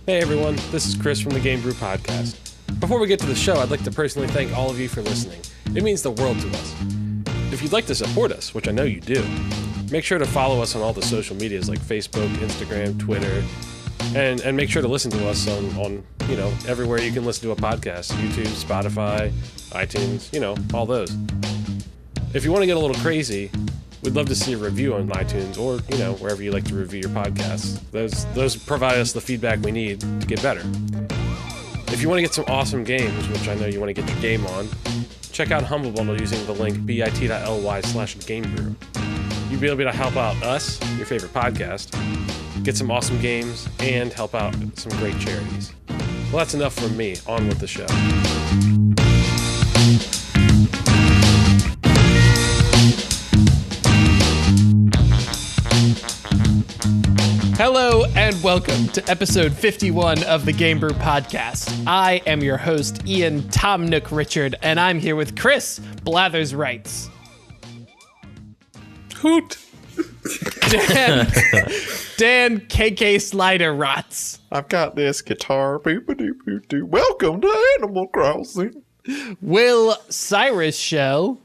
Hey everyone, this is Chris from the Game Brew Podcast. Before we get to the show, I'd like to personally thank all of you for listening. It means the world to us. If you'd like to support us, which I know you do, make sure to follow us on all the social medias like Facebook, Instagram, Twitter, and make sure to listen to us on everywhere you can listen to a podcast. YouTube, Spotify, iTunes, all those. If you want to get a little crazy, we'd love to see a review on iTunes or, wherever you like to review your podcasts. Those provide us the feedback we need to get better. If you want to get some awesome games, which I know you want to get your game on, check out Humble Bundle using the link bit.ly/GameBrew. You'll be able to help out us, your favorite podcast, get some awesome games, and help out some great charities. Well, that's enough from me. On with the show. Hello and welcome to episode 51 of the Game Brew Podcast. I am your host, Ian Tom Nook Richard, and I'm here with Chris Blathers Wrights. Hoot! Dan KK Slider Rots. I've got this guitar. Welcome to Animal Crossing. Will Cyrus Show.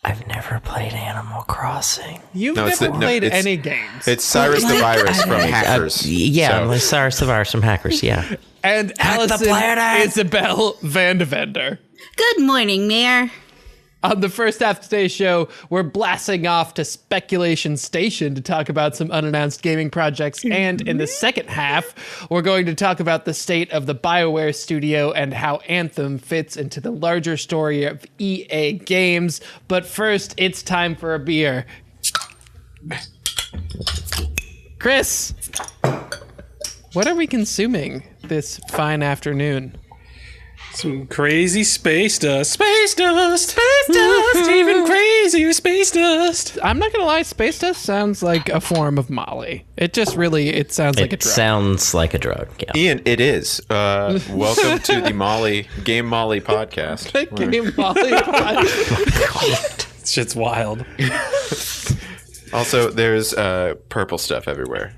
I've never played Animal Crossing. You've never played any games. It's Cyrus the Virus from Hackers. Cyrus the Virus from Hackers, yeah. And Allison Isabel Vandevender. Good morning, Mayor. On the first half of today's show, we're blasting off to Speculation Station to talk about some unannounced gaming projects. And in the second half, we're going to talk about the state of the Bioware studio and how Anthem fits into the larger story of EA games. But first, it's time for a beer. Chris, what are we consuming this fine afternoon? Some crazy space dust, even crazier space dust. I'm not gonna lie, space dust sounds like a form of Molly. It sounds like a drug. It sounds like a drug, yeah. Ian, it is. Welcome to the Game Molly podcast. The Game Molly podcast. Shit's wild. Also, there's purple stuff everywhere.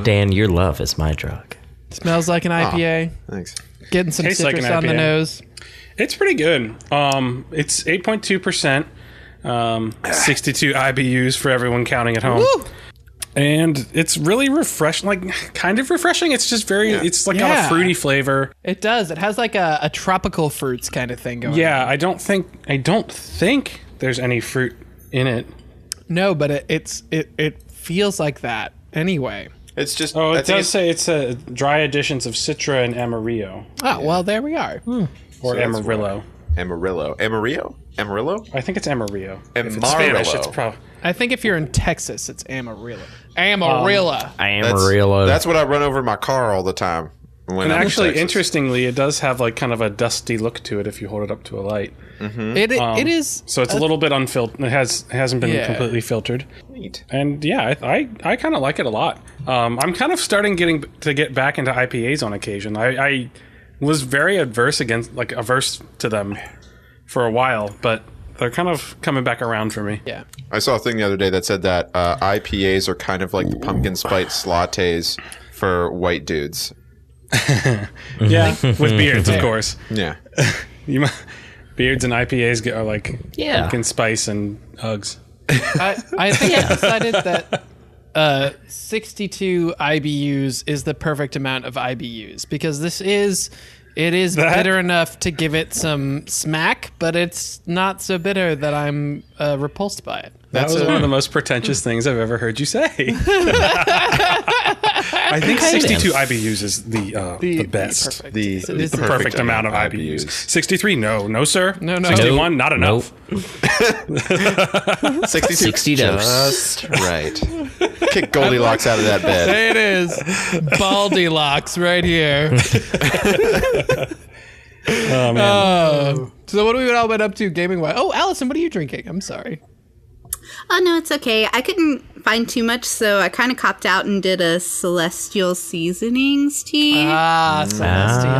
Dan, your love is my drug. Smells like an IPA. Thanks. Getting some Tastes citrus like an on the IPA. nose. It's pretty good. It's 8.2%, 62 IBUs for everyone counting at home. Woo! And it's really refreshing, kind of refreshing. It's just it's got a fruity flavor. It does. It has like a tropical fruits kind of thing going on. Yeah, I don't think there's any fruit in it. No, but it feels like that anyway. It's just. Oh, it does say it's dry additions of Citra and Amarillo. Oh, well, there we are. Or So that's Amarillo. Amarillo? I think it's Amarillo. If it's Amarillo. Spanish, it's probably... I think if you're in Texas, it's Amarillo. Amarillo. Amarillo. That's what I run over in my car all the time. When And I'm in actually, Texas. interestingly, it does have kind of a dusty look to it if you hold it up to a light. Mm-hmm. It is. So it's a little bit unfiltered. It hasn't been completely filtered. Neat. And yeah, I kind of like it a lot. I'm kind of starting to get back into IPAs on occasion. I was very averse to them for a while, but they're kind of coming back around for me. Yeah. I saw a thing the other day that said that IPAs are kind of like the pumpkin spice lattes for white dudes. Yeah, with beards, of course. Yeah. Beards and IPAs are like Yeah. pumpkin spice and Uggs. I think I decided that 62 IBUs is the perfect amount of IBUs because it is bitter enough to give it some smack, but it's not so bitter that I'm repulsed by it. That was one of the most pretentious things I've ever heard you say. I think 62 IBUs is the best. Perfect. The So this is Perfect amount of IBUs. 63? No, sir. No. 61? Not enough. 62. 60 dose. Just right. Kick Goldilocks out of that bed. There it is. Baldilocks right here. Oh, man. So what have we all been up to gaming-wise? Oh, Allison, what are you drinking? I'm sorry. Oh, no, it's okay. I couldn't find too much, so I kind of copped out and did a Celestial Seasonings tea. Celestial.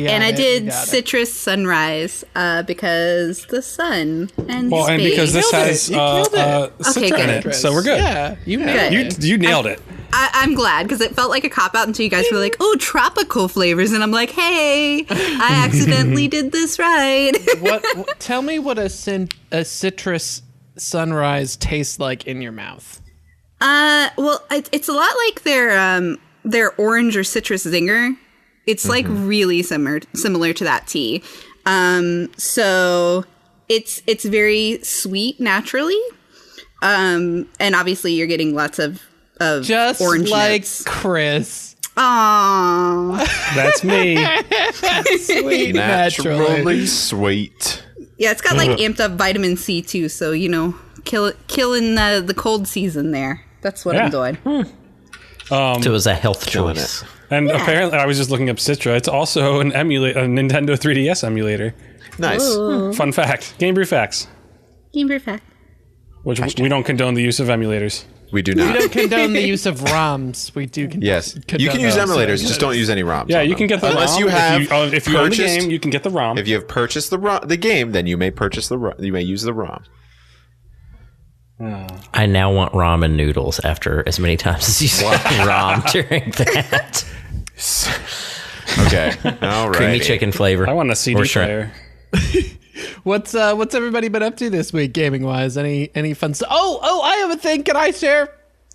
And I did Citrus Sunrise because the sun and Well, and space. because this has You killed it. Citra in good. it, so we're good. Yeah, you nailed it. You nailed it. I'm glad because it felt like a cop out until you guys were like, "Oh, tropical flavors," and I'm like, "Hey, I accidentally did this right." Tell me what a citrus sunrise tastes like in your mouth. Well, it's a lot like their orange or citrus zinger. It's like really similar to that tea. So it's very sweet naturally. And obviously you're getting lots of Just orange like notes. Chris. Aww. That's me. Sweet naturally. Naturally sweet. Yeah, it's got like amped up vitamin C too, so killing the cold season there. That's what I'm doing. So it was a health Killing choice. And apparently, I was just looking up Citra. It's also an emulator, a Nintendo 3DS emulator. Nice. Ooh. Fun fact. Game Brew facts. Game Brew fact. Which we don't condone the use of emulators. We do We not. don't condone the use of ROMs. We do Yes. condone You can use those. emulators, just don't use any ROMs. Yeah, on you them. can get the Unless ROM. you have if you own the purchased- game, you can get the ROM. If you have purchased the game, then you may purchase you may use the ROM. I now want ramen noodles after as many times as you said rom during that. Okay. All right. Creamy chicken flavor. I want a CD Or shrimp. player. What's everybody been up to this week, gaming wise? Any fun stuff? Oh, I have a thing. Can I share?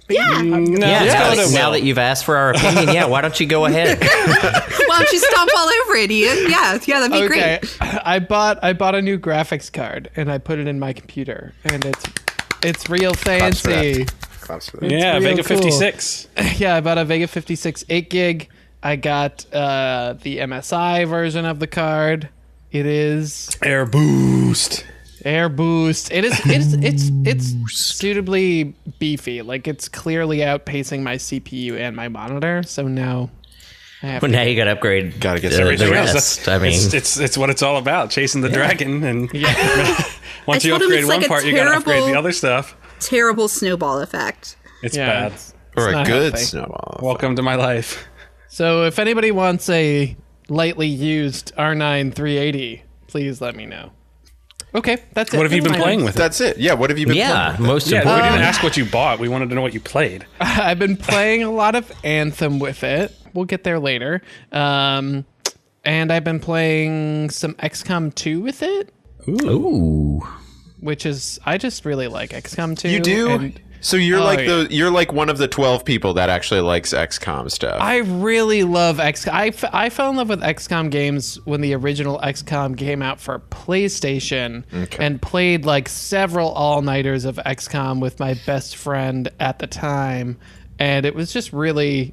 Yeah. No, Yeah, let's go to now Will. that you've asked for our opinion, yeah, why don't you go ahead? Why don't you stomp all over it, Ian? Yeah, that'd be Okay, great. I bought a new graphics card and I put it in my computer, and it's real Claps for fancy. that. Claps for that. Yeah, real Vega cool. 56. Yeah, I bought a Vega 56 8 gig. I got the MSI version of the card. It is Air boost. Air Boost. It's suitably beefy. Like, it's clearly outpacing my CPU and my monitor. So now I have Well, to now you got to upgrade Gotta get the everything else. rest. I mean, It's what it's all about, chasing the dragon. And once I you told him upgrade it's one like a part, you got to upgrade the terrible- other stuff. Terrible snowball effect. It's Yeah, bad. it's Or a not good healthy. snowball. Welcome to my life. So if anybody wants a lightly used R9 380, please let me know. Okay, that's it. What have you been playing with it? That's it. Yeah. What have you been yeah, playing? most Yeah, we important. didn't ask what you bought. We wanted to know what you played. I've been playing a lot of Anthem with it. We'll get there later. And I've been playing some XCOM 2 with it, Ooh. which is, I just really like XCOM 2. You do? And So you're Oh, like yeah. you're like one of the 12 people that actually likes XCOM stuff. I really love XCOM. I fell in love with XCOM games when the original XCOM came out for PlayStation, and played like several all-nighters of XCOM with my best friend at the time. And it was just really,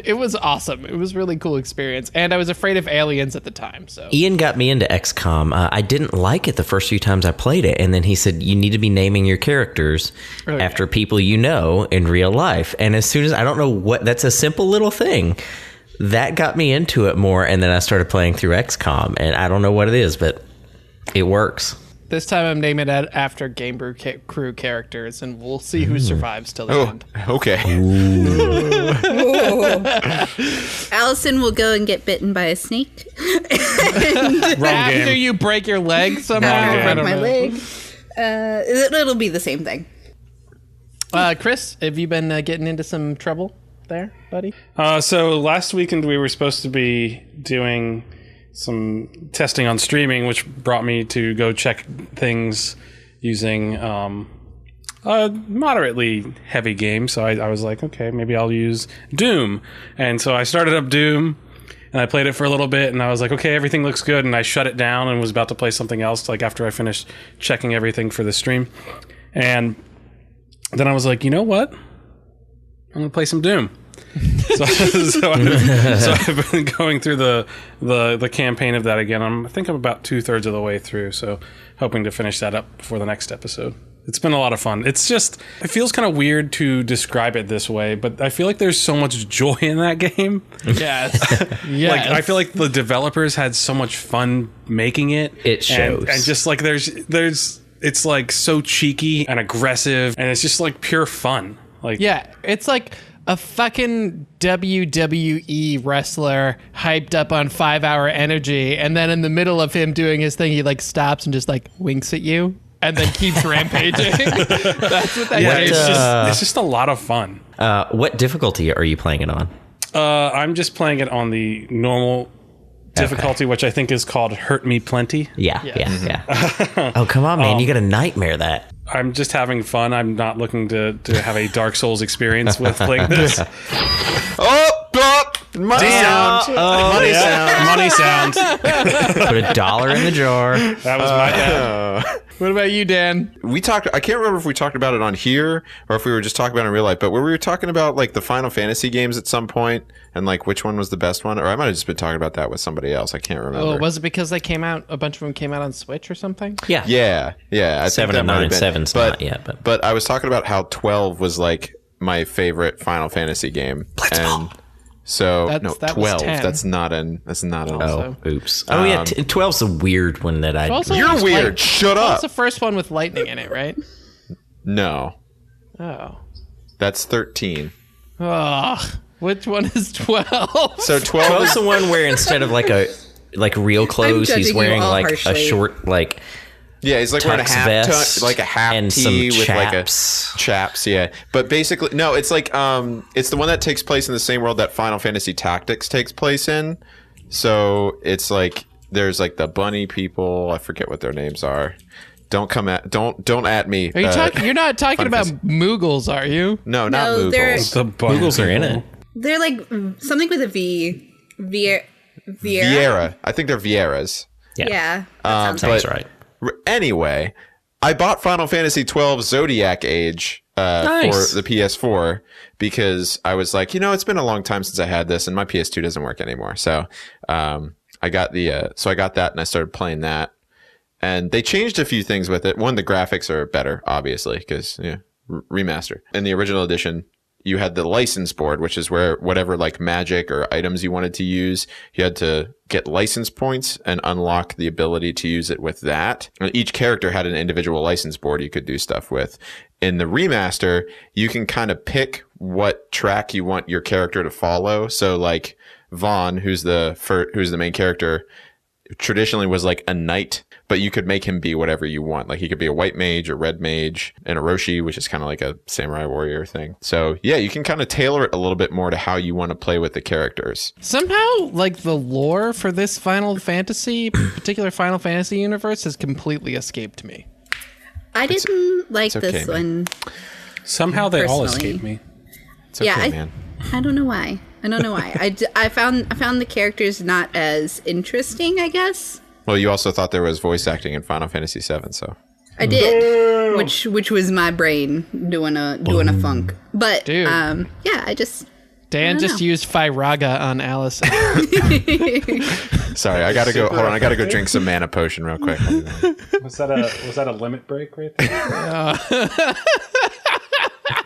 it was awesome. It was a really cool experience. And I was afraid of aliens at the time. So Ian got me into XCOM. I didn't like it the first few times I played it, and then he said you need to be naming your characters after people you know in real life. And as soon as I don't know what, that's a simple little thing that got me into it more. And then I started playing through XCOM, and I don't know what it is, but it works. this time I'm naming it after Game Brew Crew characters, and we'll see who survives till the Oh, end. okay. Allison will go and get bitten by a snake. Wrong After game. you break your leg somehow, Wrong game. I don't my know. leg. It'll be the same thing. Chris, have you been getting into some trouble there, buddy? So last weekend we were supposed to be doing some testing on streaming, which brought me to go check things using a moderately heavy game. So I was like, okay, maybe I'll use Doom. And so I started up Doom, and I played it for a little bit, and I was like, okay, everything looks good. And I shut it down and was about to play something else, like after I finished checking everything for the stream. And then I was like, you know what? I'm going to play some Doom. So I've been going through the campaign of that again. I think I'm about 2/3 of the way through, so hoping to finish that up before the next episode. It's been a lot of fun. It's just, it feels kind of weird to describe it this way, but I feel like there's so much joy in that game. Yes. Yes. Like, I feel like the developers had so much fun making it. It shows. And just like there's it's like so cheeky and aggressive, and it's just like pure fun. Like, Yeah, it's like a fucking WWE wrestler hyped up on 5-hour energy, and then in the middle of him doing his thing, he like stops and just like winks at you. and then keeps rampaging. That's what that game is. It's just a lot of fun. What difficulty are you playing it on? I'm just playing it on the normal difficulty, which I think is called Hurt Me Plenty. Yeah. Oh, come on, man. You got to nightmare that. I'm just having fun. I'm not looking to have a Dark Souls experience with playing this. Money sound. Money sounds. Put $1 in the jar. That was my bad. What about you, Dan? We talked. I can't remember if we talked about it on here or if we were just talking about it in real life. But were we talking about like the Final Fantasy games at some point and like which one was the best one? Or I might have just been talking about that with somebody else. I can't remember. Oh, was it because they came out? A bunch of them came out on Switch or something? Yeah. I 7 think and 9. 7's not yet. But I was talking about how 12 was like my favorite Final Fantasy game. And so that 12. was 10. That's not an. Oh, oops. Oh, yeah. 12's a weird one that I. You're weird. Shut up. That's the first one with lightning in it, right? No. Oh. That's 13. Oh. Which one is 12? So 12 is the one where instead of like real clothes, he's wearing like harshly. a short like. Yeah, he's like wearing a tux half vest like a half and tee some with chaps. like a chaps. Yeah, but basically, no, it's like it's the one that takes place in the same world that Final Fantasy Tactics takes place in. So it's like there's like the bunny people. I forget what their names are. Don't at me. Are you talking? You're not talking about Fantasy. Moogles, are you? No, not No, they're- Moogles. The Googles are in it. They're like something with a V. Viera. Viera. I think they're Vieras. Yeah. That sounds but- right. That's right. Anyway, I bought Final Fantasy 12 Zodiac Age Nice. for the PS4 because I was like, it's been a long time since I had this, and my PS2 doesn't work anymore. So I got that, and I started playing that. And they changed a few things with it. One, the graphics are better, obviously, because remaster. In the original edition, you had the license board, which is where whatever like magic or items you wanted to use, you had to get license points and unlock the ability to use it with that. And each character had an individual license board you could do stuff with. In the remaster, you can kind of pick what track you want your character to follow. So like Vaughn, who's the main character, traditionally was like a knight, but you could make him be whatever you want. Like he could be a white mage, a red mage, and a Roshi, which is kind of like a samurai warrior thing. So yeah, you can kind of tailor it a little bit more to how you want to play with the characters. Somehow, like the lore for this particular Final Fantasy universe has completely escaped me. I didn't like okay, this man. one. Somehow they all Personally. escape me. It's okay, Yeah, man. I don't know why. I found the characters not as interesting, I guess. Well, you also thought there was voice acting in Final Fantasy VII, so I did, which was my brain doing a funk. But Dude. yeah, I just Dan just used Firaga on Allison. sorry. I gotta go. Hold on, I gotta go drink some mana potion real quick. Was that a limit break right there?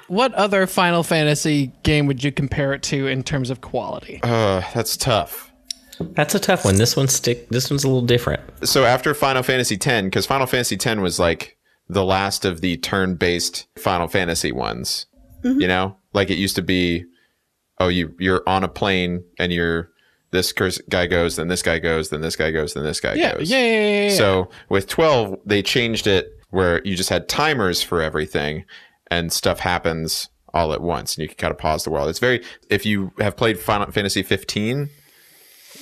What other Final Fantasy game would you compare it to in terms of quality? That's tough. That's a tough one. This one's a little different. So after Final Fantasy X, because Final Fantasy X was like the last of the turn-based Final Fantasy ones, like it used to be. Oh, you're on a plane and this guy goes, then this guy goes, then this guy goes, then this guy goes. Yeah. So with 12, they changed it where you just had timers for everything and stuff happens all at once and you can kind of pause the world. It's if you have played Final Fantasy 15,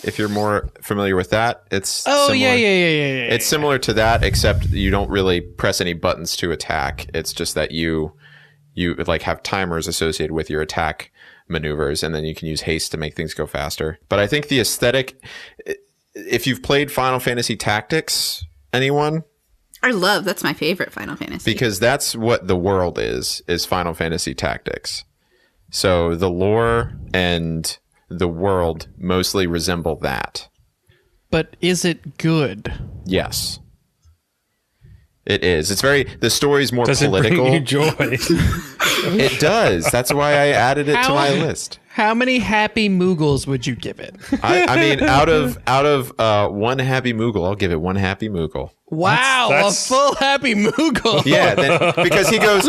if you're more familiar with that, it's similar. Yeah. It's similar to that, except you don't really press any buttons to attack. It's just that you like have timers associated with your attack maneuvers, and then you can use haste to make things go faster. But I think the aesthetic, if you've played Final Fantasy Tactics, anyone? that's my favorite Final Fantasy. Because that's what the world is Final Fantasy Tactics. So the lore and the world mostly resemble that. But is it good? Yes. It is. The story's more Does political. it bring you joy? It does. That's why I added it to my list. How many happy Moogles would you give it? I mean, out of one happy Moogle, I'll give it one happy Moogle. Wow, That's- a full happy Moogle. Yeah, because he goes,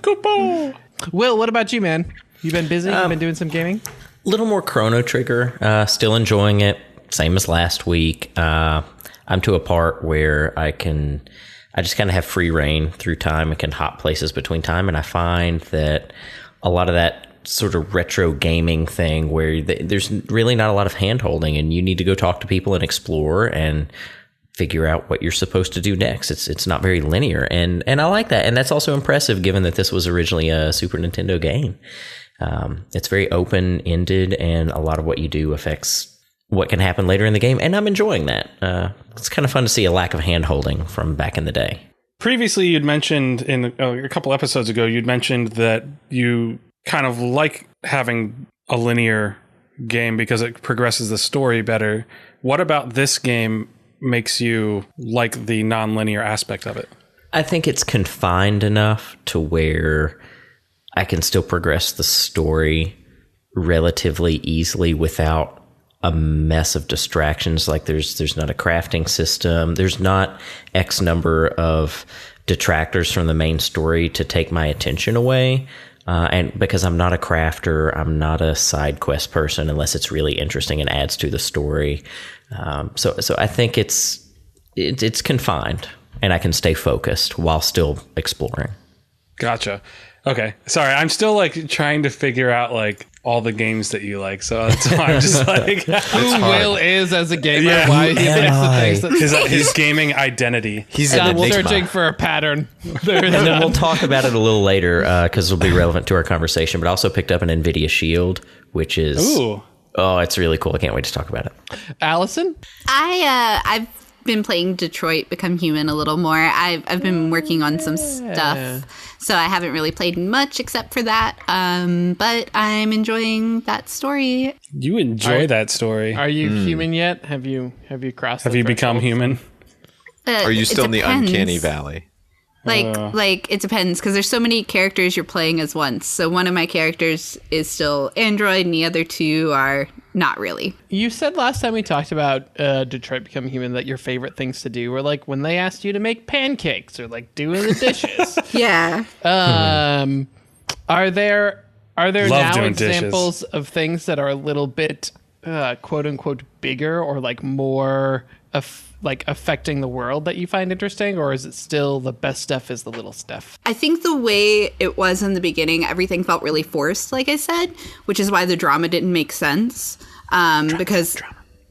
Kupo. Will, what about you, man? You been busy? You been doing some gaming? Little more Chrono Trigger. Still enjoying it. Same as last week. I'm to a part where I just kind of have free reign through time and can hop places between time. And I find that a lot of that sort of retro gaming thing where there's really not a lot of hand holding and you need to go talk to people and explore and figure out what you're supposed to do next. It's not very linear. And I like that. And that's also impressive given that this was originally a Super Nintendo game. It's very open-ended and a lot of what you do affects what can happen later in the game. And I'm enjoying that. It's kind of fun to see a lack of hand holding from back in the day. Previously, you'd mentioned in a couple episodes ago, you'd mentioned that you kind of like having a linear game because it progresses the story better. What about this game makes you like the non-linear aspect of it? I think it's confined enough to where I can still progress the story relatively easily without a mess of distractions. Like there's not a crafting system. There's not X number of detractors from the main story to take my attention away. And because I'm not a crafter, I'm not a side quest person unless it's really interesting and adds to the story. So I think it's confined and I can stay focused while still exploring. Gotcha. Okay. Sorry. I'm still like trying to figure out like all the games that you like. So that's why I'm just like who Will is as a gamer, Yeah. why he likes the things that his gaming identity. stop searching for a pattern. There is And none. we'll talk about it a little later because it'll be relevant to our conversation. But I also picked up an NVIDIA Shield, which is it's really cool. I can't wait to talk about it. Allison? I've been playing Detroit Become Human a little more. I've been working on some stuff, so I haven't really played much except for that. But I'm enjoying that story. You enjoy that story. Are you human yet? Have you crossed? Have you become human? Are you still in the depends. uncanny valley? Like it depends because there's so many characters you're playing as once. So one of my characters is still android, and the other two are not really. You said last time we talked about Detroit Become Human that your favorite things to do were like when they asked you to make pancakes or like doing the dishes. Yeah. Are there Love now doing examples dishes. of things that are a little bit quote unquote bigger or like more affecting the world that you find interesting, or is it still the best stuff is the little stuff? I think the way it was in the beginning, everything felt really forced, like I said, which is why the drama didn't make sense. Because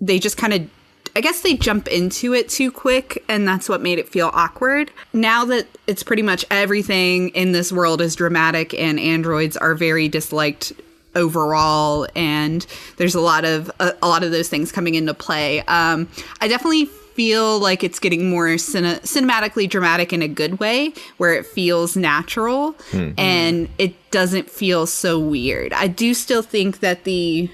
they just kind of, I guess they jump into it too quick, and that's what made it feel awkward. Now that it's pretty much everything in this world is dramatic and androids are very disliked overall, and there's a lot of those things coming into play. I definitely feel like it's getting more cinematically dramatic in a good way, where it feels natural and it doesn't feel so weird. I do still think that the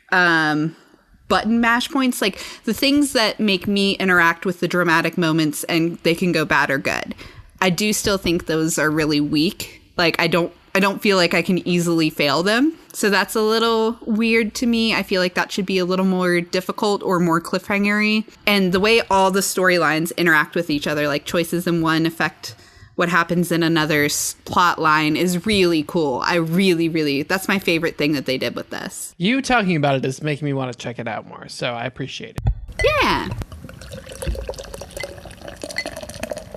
button mash points, like the things that make me interact with the dramatic moments and they can go bad or good, I do still think those are really weak. Like I don't feel like I can easily fail them. So that's a little weird to me. I feel like that should be a little more difficult or more cliffhanger-y. And the way all the storylines interact with each other, like choices in one affect what happens in another's plot line, is really cool. I really, that's my favorite thing that they did with this. You talking about it is making me want to check it out more, so I appreciate it. Yeah.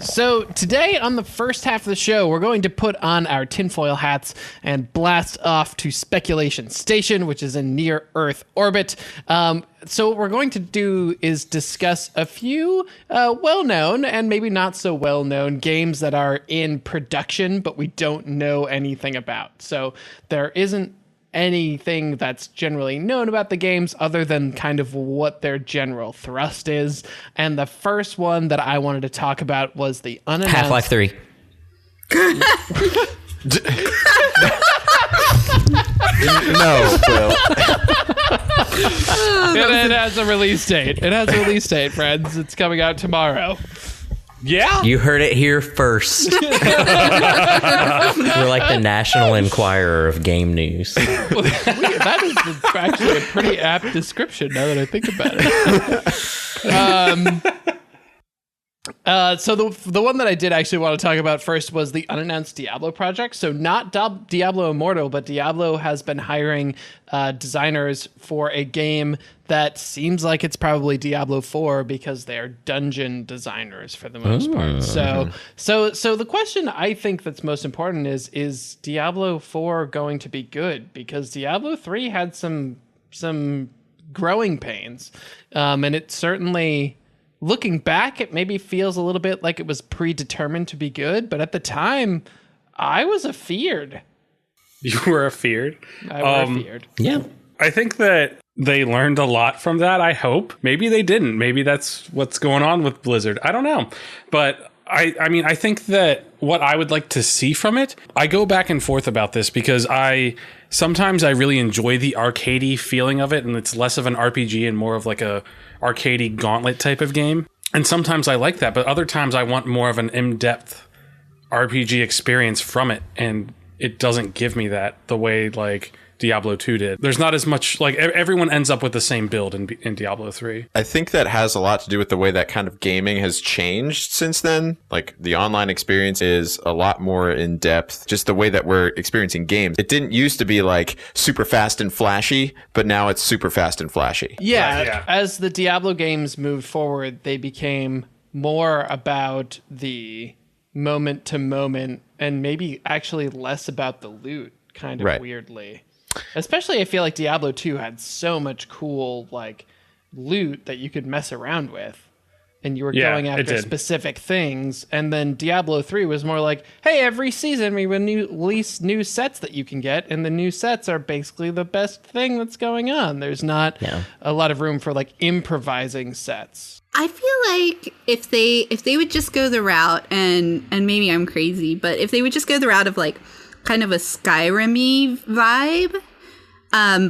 So today on the first half of the show, we're going to put on our tinfoil hats and blast off to Speculation Station, which is in near Earth orbit. So what we're going to do is discuss a few well-known and maybe not so well-known games that are in production, but we don't know anything about. So there isn't anything that's generally known about the games other than kind of what their general thrust is. And the first one that I wanted to talk about was the unannounced... Half-Life 3. No, Will. It has a release date. It has a release date, friends. It's coming out tomorrow. Yeah? You heard it here first. You're like the National Enquirer of game news. Well, that is actually a pretty apt description now that I think about it. So the one that I did actually want to talk about first was the unannounced Diablo project. So not Diablo Immortal, but Diablo has been hiring designers for a game that seems like it's probably Diablo 4 because they're dungeon designers for the most part. So the question I think that's most important is Diablo 4 going to be good? Because Diablo 3 had some growing pains, and it certainly. Looking back, it maybe feels a little bit like it was predetermined to be good, but at the time, I was afeared. You were afeared? I was afeared. Yeah. I think that they learned a lot from that, I hope. Maybe they didn't. Maybe that's what's going on with Blizzard. I don't know. But I mean, I think that what I would like to see from it, I go back and forth about this because sometimes I really enjoy the arcadey feeling of it, and it's less of an RPG and more of like a arcadey gauntlet type of game. And sometimes I like that, but other times I want more of an in-depth RPG experience from it, and it doesn't give me that the way like Diablo 2 did. There's not as much, like everyone ends up with the same build in Diablo 3. I think that has a lot to do with the way that kind of gaming has changed since then. Like the online experience is a lot more in depth, just the way that we're experiencing games. It didn't used to be like super fast and flashy, but now it's super fast and flashy. Yeah, as the Diablo games moved forward, they became more about the moment to moment and maybe actually less about the loot, kind of weirdly. Especially, I feel like Diablo 2 had so much cool like loot that you could mess around with, and you were going after specific things. And then Diablo 3 was more like, hey, every season we release new sets that you can get, and the new sets are basically the best thing that's going on. There's not a lot of room for like improvising sets. I feel like if they would just go the route, and maybe I'm crazy, but if they would just go the route of like kind of a Skyrim-y vibe,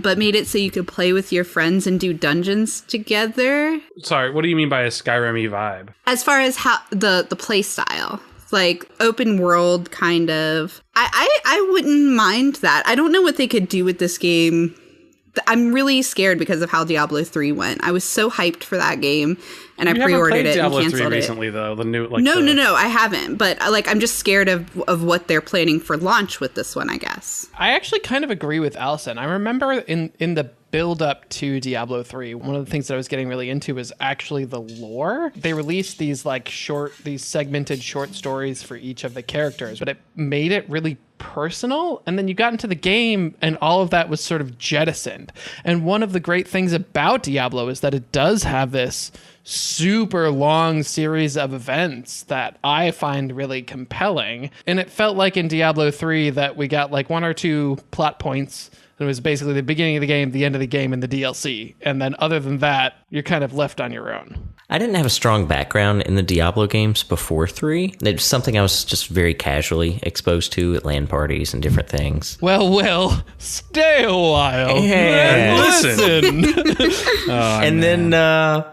but made it so you could play with your friends and do dungeons together. Sorry, what do you mean by a Skyrim-y vibe? As far as how the play style, like open world kind of. I wouldn't mind that. I don't know what they could do with this game. I'm really scared because of how Diablo 3 went. I was so hyped for that game, and I pre-ordered it and canceled it. You haven't played Diablo 3 recently, though? The new, like No, I haven't. But like, I'm just scared of what they're planning for launch with this one, I guess. I actually kind of agree with Allison. I remember in the build up to Diablo 3, one of the things that I was getting really into was actually the lore. They released these these segmented short stories for each of the characters, but it made it really personal. And then you got into the game and all of that was sort of jettisoned. And one of the great things about Diablo is that it does have this super long series of events that I find really compelling. And it felt like in Diablo 3 that we got like one or two plot points. It was basically the beginning of the game, the end of the game, and the DLC. And then other than that, you're kind of left on your own. I didn't have a strong background in the Diablo games before 3. It's something I was just very casually exposed to at LAN parties and different things. Well, stay a while. Yeah. Listen. And then,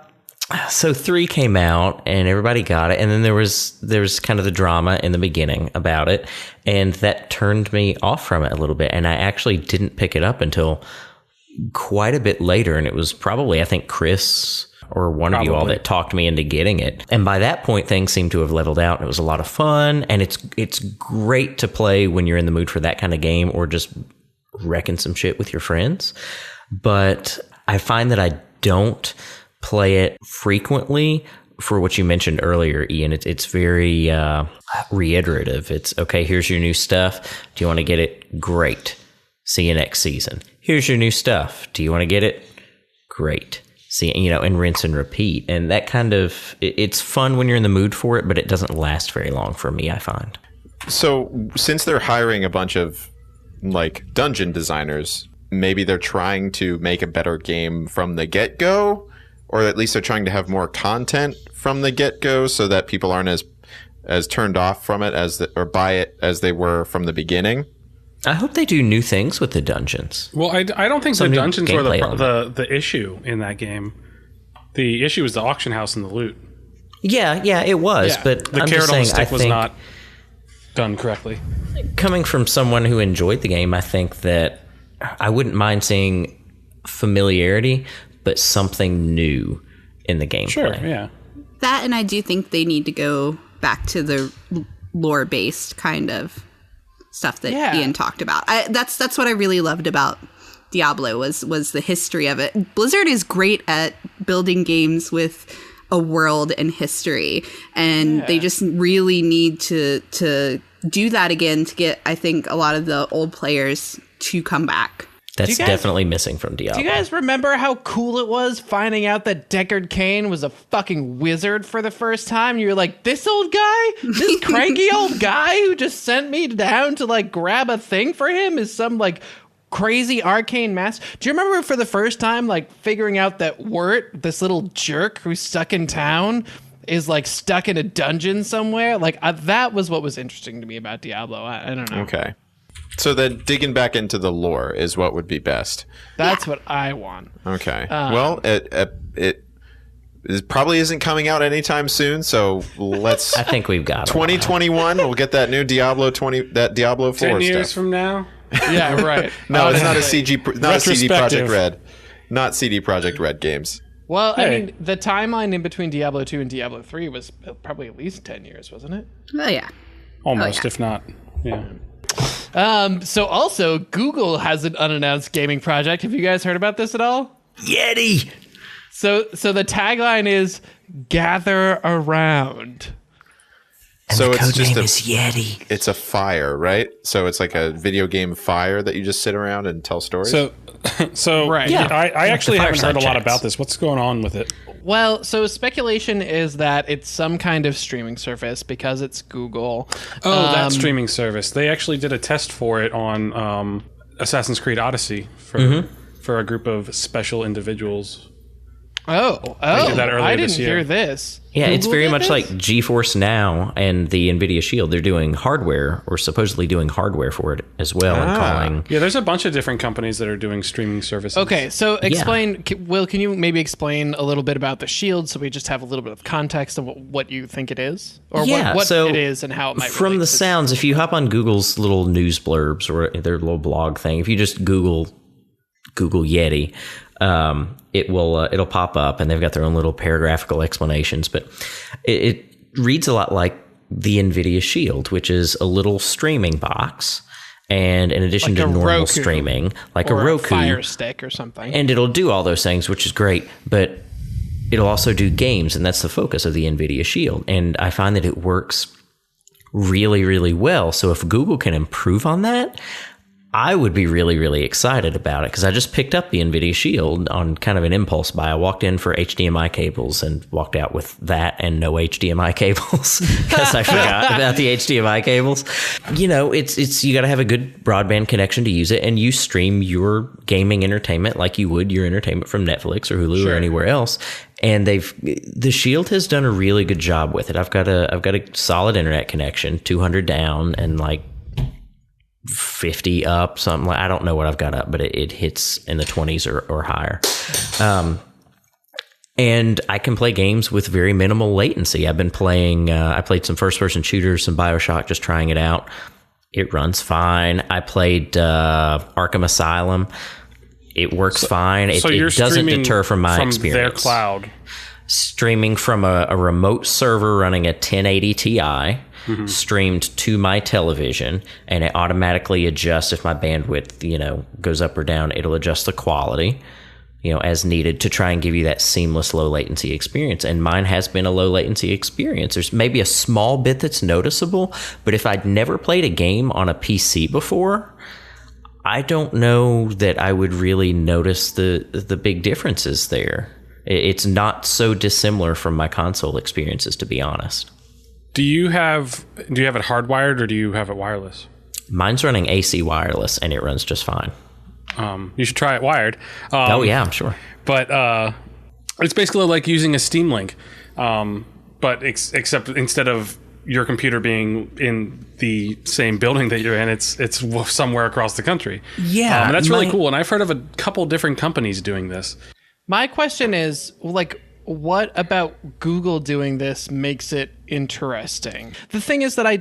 so 3 came out and everybody got it. And then there was kind of the drama in the beginning about it. And that turned me off from it a little bit. And I actually didn't pick it up until quite a bit later. And it was probably, I think, Chris or one of you all that talked me into getting it. And by that point, things seemed to have leveled out. And it was a lot of fun. And it's great to play when you're in the mood for that kind of game or just wrecking some shit with your friends. But I find that I don't play it frequently for what you mentioned earlier, Ian. It's very reiterative. It's, okay, here's your new stuff. Do you want to get it? Great. See you next season. Here's your new stuff. Do you want to get it? Great. See, and rinse and repeat. And that kind of, it's fun when you're in the mood for it, but it doesn't last very long for me, I find. So since they're hiring a bunch of like dungeon designers, maybe they're trying to make a better game from the get-go, or at least they're trying to have more content from the get-go so that people aren't as turned off from it or by it as they were from the beginning. I hope they do new things with the dungeons. Well, I don't think the dungeons were the issue in that game. The issue was the auction house and the loot. Yeah, it was. Yeah. But the carrot on the stick was not done correctly. Coming from someone who enjoyed the game, I think that I wouldn't mind seeing familiarity, but something new in the gameplay. Sure, yeah. That, and I do think they need to go back to the lore-based kind of stuff that Ian talked about. That's what I really loved about Diablo was the history of it. Blizzard is great at building games with a world and history, and they just really need to do that again to get, I think, a lot of the old players to come back. That's definitely missing from Diablo. Do you guys remember how cool it was finding out that Deckard Cain was a fucking wizard for the first time? You were like, this old guy? This cranky old guy who just sent me down to like grab a thing for him is some like crazy arcane master. Do you remember for the first time like figuring out that Wirt, this little jerk who's stuck in town, is like stuck in a dungeon somewhere? Like that was what was interesting to me about Diablo. I don't know. Okay. So then digging back into the lore is what would be best. That's what I want. Okay. Well, it probably isn't coming out anytime soon, so let's... I think we've got it. 2021, we'll get that new Diablo 4 10 stuff. years from now? Yeah, right. No, it's not a CD Projekt Retrospective. Red. Not CD Projekt Red games. Well, I mean, the timeline in between Diablo 2 and Diablo 3 was probably at least 10 years, wasn't it? Oh, yeah. Almost, if not. Yeah. So also, Google has an unannounced gaming project. Have you guys heard about this at all? Yeti! So the tagline is "Gather Around." And So the it's code just name is Yeti. It's a fire, right? So it's like a video game fire that you just sit around and tell stories? So Right. yeah, I actually the haven't heard a fireside lot chats. about this. What's going on with it? Well, so speculation is that it's some kind of streaming service because it's Google. Oh, that streaming service. They actually did a test for it on Assassin's Creed Odyssey for a group of special individuals. Oh! did that earlier I didn't this year. hear this. Yeah, it's Google very did much this? like GeForce Now and the NVIDIA Shield. They're doing hardware, or supposedly doing hardware for it as well, and calling... Yeah, there's a bunch of different companies that are doing streaming services. Okay, so explain, Will, can you maybe explain a little bit about the Shield so we just have a little bit of context of what you think it is? Or what so it is and how it might from relate the to- sounds, if you hop on Google's little news blurbs or their little blog thing, if you just Google Yeti, it'll pop up, and they've got their own little paragraphical explanations. But it reads a lot like the NVIDIA Shield, which is a little streaming box, and in addition Like to a normal Roku, streaming, like or a Roku, Fire Stick or something. and it'll do all those things, which is great. But it'll also do games, and that's the focus of the NVIDIA Shield. And I find that it works really, really well. So if Google can improve on that, I would be really, really excited about it, because I just picked up the NVIDIA Shield on kind of an impulse buy. I walked in for HDMI cables and walked out with that and no HDMI cables because I forgot about the HDMI cables. You know, it's you got to have a good broadband connection to use it, and you stream your gaming entertainment like you would your entertainment from Netflix or Hulu or anywhere else. And the Shield has done a really good job with it. I've got a solid internet connection, 200 down and like 50 up, something like, I don't know what I've got up, but it hits in the 20s or higher. And I can play games with very minimal latency. I've been playing, I played some first person shooters, some BioShock, just trying it out. It runs fine. I played Arkham Asylum. It works fine. It doesn't deter from my experience. Their cloud. Streaming from a remote server running a 1080 Ti, streamed to my television, and it automatically adjusts if my bandwidth, goes up or down. It'll adjust the quality, as needed to try and give you that seamless low latency experience. And mine has been a low latency experience. There's maybe a small bit that's noticeable, but if I'd never played a game on a PC before, I don't know that I would really notice the big differences there. It's not so dissimilar from my console experiences, to be honest. Do you have it hardwired or do you have it wireless? Mine's running AC wireless, and it runs just fine. You should try it wired. Oh yeah, I'm sure. But it's basically like using a Steam Link, but except instead of your computer being in the same building that you're in, it's somewhere across the country. Yeah, and that's really cool. And I've heard of a couple different companies doing this. My question is, what about Google doing this makes it interesting? The thing is that I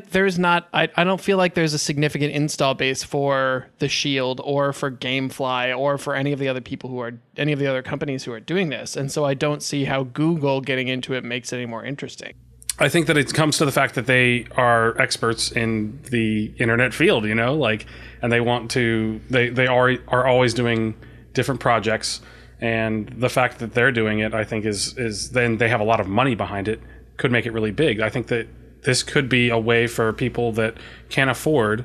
don't feel like there's a significant install base for the Shield or for GameFly or for any of the other companies who are doing this. And so I don't see how Google getting into it makes it any more interesting. I think that it comes to the fact that they are experts in the internet field, you know, like, and they want to, they are always doing different projects. And the fact that they're doing it, I think, is then they have a lot of money behind it, could make it really big. I think that this could be a way for people that can't afford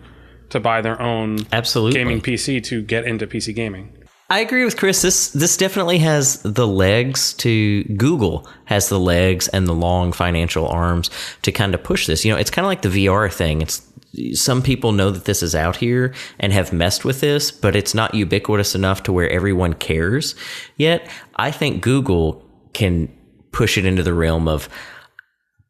to buy their own gaming PC to get into PC gaming. I agree with Chris. This definitely has the legs to Google has the legs and the long financial arms to kind of push this. You know, it's kind of like the VR thing. It's some people know that this is out here and have messed with this, but it's not ubiquitous enough to where everyone cares yet. I think Google can push it into the realm of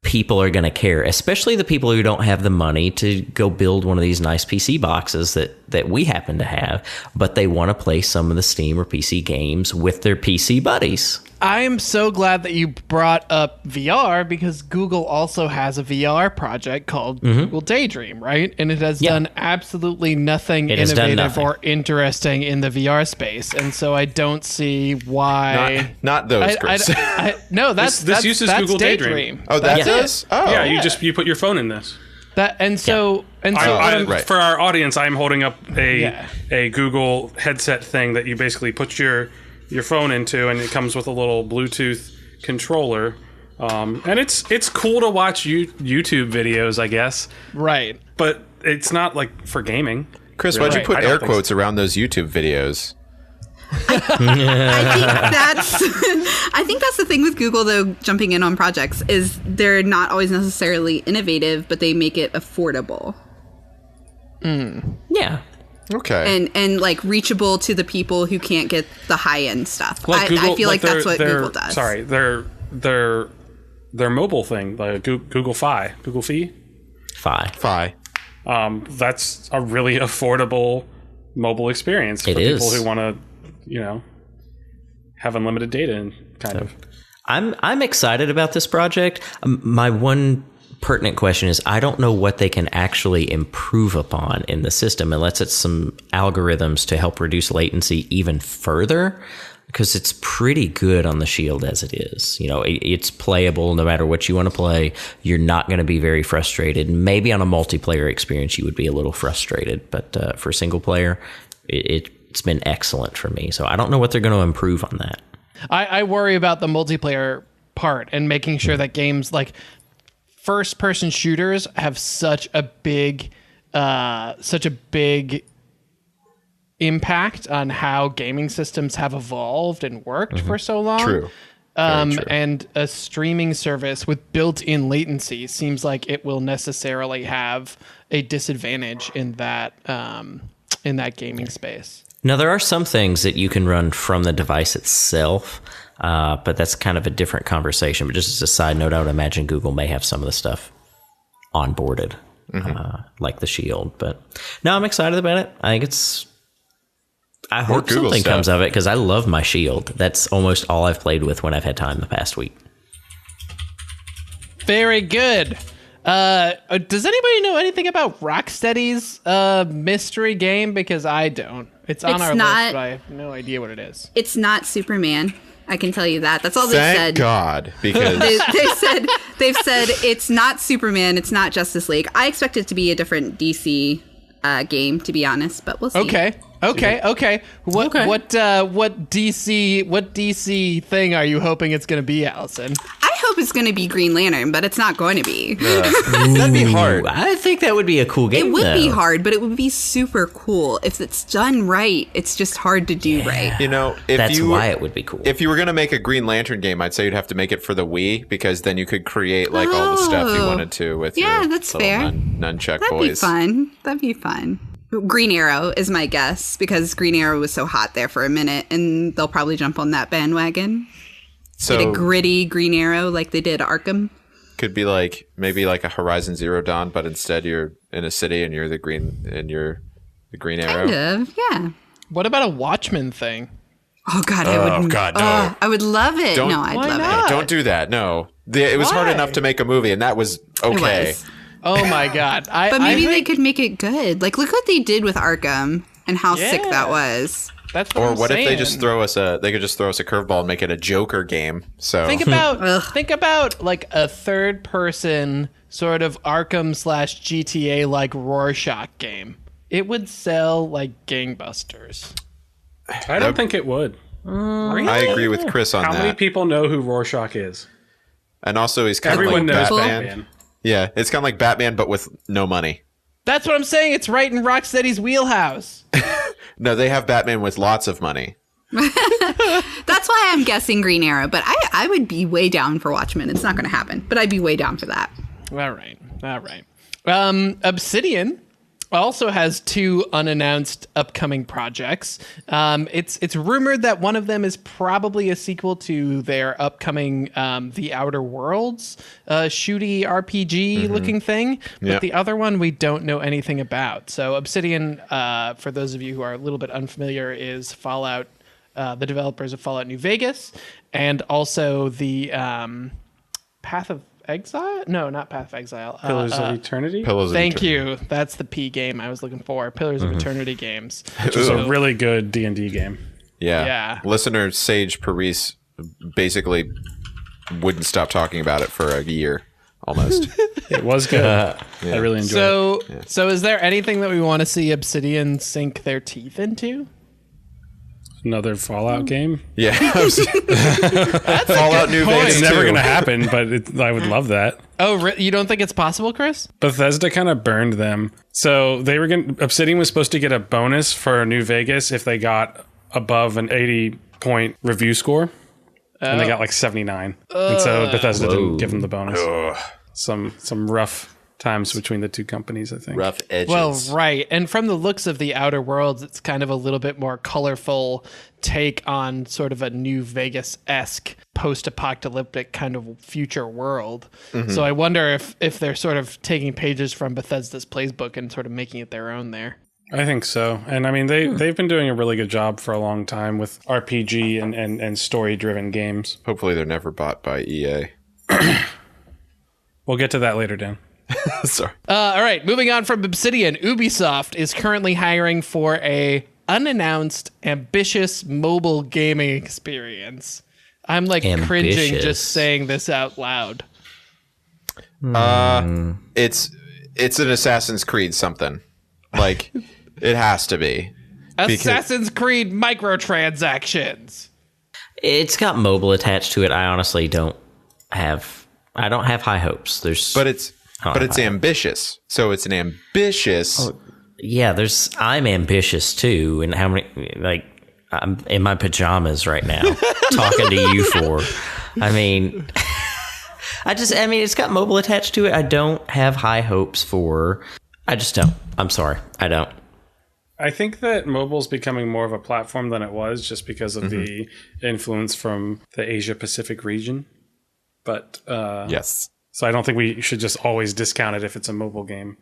people are going to care, especially the people who don't have the money to go build one of these nice PC boxes that we happen to have, but they want to play some of the Steam or PC games with their PC buddies. I am so glad that you brought up VR because Google also has a VR project called Google Daydream, right? And it has done absolutely nothing innovative or interesting in the VR space. And so I don't see why. Not those, Chris. No, that's uses that's Google Daydream. Oh, that's it? Oh. Yeah, you put your phone in this. For our audience, I'm holding up a Google headset thing that you basically put your phone into, and it comes with a little Bluetooth controller. And it's cool to watch YouTube videos, I guess. Right. But it's not like for gaming. Chris, why'd you put air quotes around those YouTube videos? I think that's the thing with Google, though, jumping in on projects, is they're not always necessarily innovative, but they make it affordable. Yeah. Okay. And like reachable to the people who can't get the high end stuff. I feel like that's what Google does. Sorry, their mobile thing, like Google Fi. That's a really affordable mobile experience for people who want to, have unlimited data and kind of. I'm excited about this project. My one pertinent question is I don't know what they can actually improve upon in the system unless it's some algorithms to help reduce latency even further, because it's pretty good on the Shield as it is. It's playable no matter what you want to play. You're not going to be very frustrated. Maybe on a multiplayer experience you would be a little frustrated, but for single player it's been excellent for me. So I don't know what they're going to improve on that. I worry about the multiplayer part and making sure that games like first-person shooters have such a big impact on how gaming systems have evolved and worked for so long. True. And a streaming service with built-in latency seems like it will necessarily have a disadvantage in that gaming space. Now, there are some things that you can run from the device itself, but that's kind of a different conversation. But just as a side note, I would imagine Google may have some of the stuff onboarded, like the Shield. But no, I'm excited about it. I hope Google something stuff comes of it because I love my Shield. That's almost all I've played with when I've had time the past week. Very good. Does anybody know anything about Rocksteady's mystery game? Because I don't. It's on our list, but I have no idea what it is. It's not Superman. I can tell you that. That's all they said. Thank God, because they've said it's not Superman. It's not Justice League. I expect it to be a different DC game, to be honest, but we'll see. Okay. What DC thing are you hoping it's going to be, Allison? I hope it's going to be Green Lantern, but it's not going to be. That'd be hard. I think that would be a cool game. It would be hard, but it would be super cool if it's done right. It's just hard to do right. That's why it would be cool. If you were going to make a Green Lantern game, I'd say you'd have to make it for the Wii, because then you could create all the stuff you wanted to with your that's little fair. Nunchuck That'd boys. That'd be fun. Green Arrow is my guess, because Green Arrow was so hot there for a minute, and they'll probably jump on that bandwagon. So get a gritty Green Arrow like they did Arkham. Could be maybe like a Horizon Zero Dawn, but instead you're in a city and you're the Green Arrow. Kind of, yeah. What about a Watchmen thing? Oh God, I would. God, no. I would love it. Don't- No, I'd Why love not? Don't do that. No. It was hard Why? enough to make a movie, and that was it. okay. It was. Oh my god! But maybe I they think could make it good. Like, look what they did with Arkham and how sick Yeah. that was. that's Or I'm what if they saying. just throw us a curveball and make it a Joker game? So Think about Ugh. think about like a third person sort of Arkham/GTA like Rorschach game. It would sell like gangbusters. I don't think it would. Really? I agree with Chris on How that. many people know who Rorschach is? And also, he's kind of Everyone like knows Batman. Batman. Yeah, it's kind of like Batman, but with no money. That's what I'm saying. It's right in Rocksteady's wheelhouse. No, they have Batman with lots of money. That's why I'm guessing Green Arrow. But I would be way down for Watchmen. It's not going to happen, but I'd be way down for that. All right. Obsidian also has 2 unannounced upcoming projects. It's rumored that one of them is probably a sequel to their upcoming The Outer Worlds shooty RPG looking thing, but Yep. the other one we don't know anything about. So Obsidian, for those of you who are a little bit unfamiliar, is Fallout, the developers of Fallout New Vegas, and also the Path of Exile? No, not Path of Exile. Pillars of Eternity? Pillows. of Thank Eternity. you. That's the P game I was looking for. Pillars of Eternity games. Which is a really good D&D game. Yeah. Yeah. Listener Sage Paris basically wouldn't stop talking about it for a year almost. It was good. I really enjoyed it. So is there anything that we want to see Obsidian sink their teeth into? Another Fallout game. Yeah. Fallout New point. Vegas. It's never 2. going to happen, but I would love that. Oh, you don't think it's possible, Chris? Bethesda kind of burned them. So Obsidian was supposed to get a bonus for New Vegas if they got above an 80-point review score. And they got like 79. And so Bethesda didn't give them the bonus. Some rough times between the two companies, I think. Rough edges. Well, right. And from the looks of the Outer Worlds, it's kind of a little bit more colorful take on sort of a New Vegas-esque post-apocalyptic kind of future world. So I wonder if they're sort of taking pages from Bethesda's playbook and sort of making it their own there. I think so. And I mean, they've been doing a really good job for a long time with RPG and story-driven games. Hopefully they're never bought by EA. We'll get to that later, Dan. Sorry. All right, moving on from Obsidian, Ubisoft is currently hiring for a unannounced, ambitious mobile gaming experience. I'm like cringing Ambitious. just saying this out loud. It's an Assassin's Creed something. Like, it has to be. Assassin's Creed microtransactions. It's got mobile attached to it. I honestly don't have high hopes. But it's ambitious. So it's an ambitious. Yeah, I'm ambitious too. And how many, like, I'm in my pajamas right now talking to you for, I mean, it's got mobile attached to it. I don't have high hopes for, I just don't. I'm sorry. I don't. I think that mobile's becoming more of a platform than it was just because of the influence from the Asia Pacific region. But Yes. so I don't think we should just always discount it if it's a mobile game.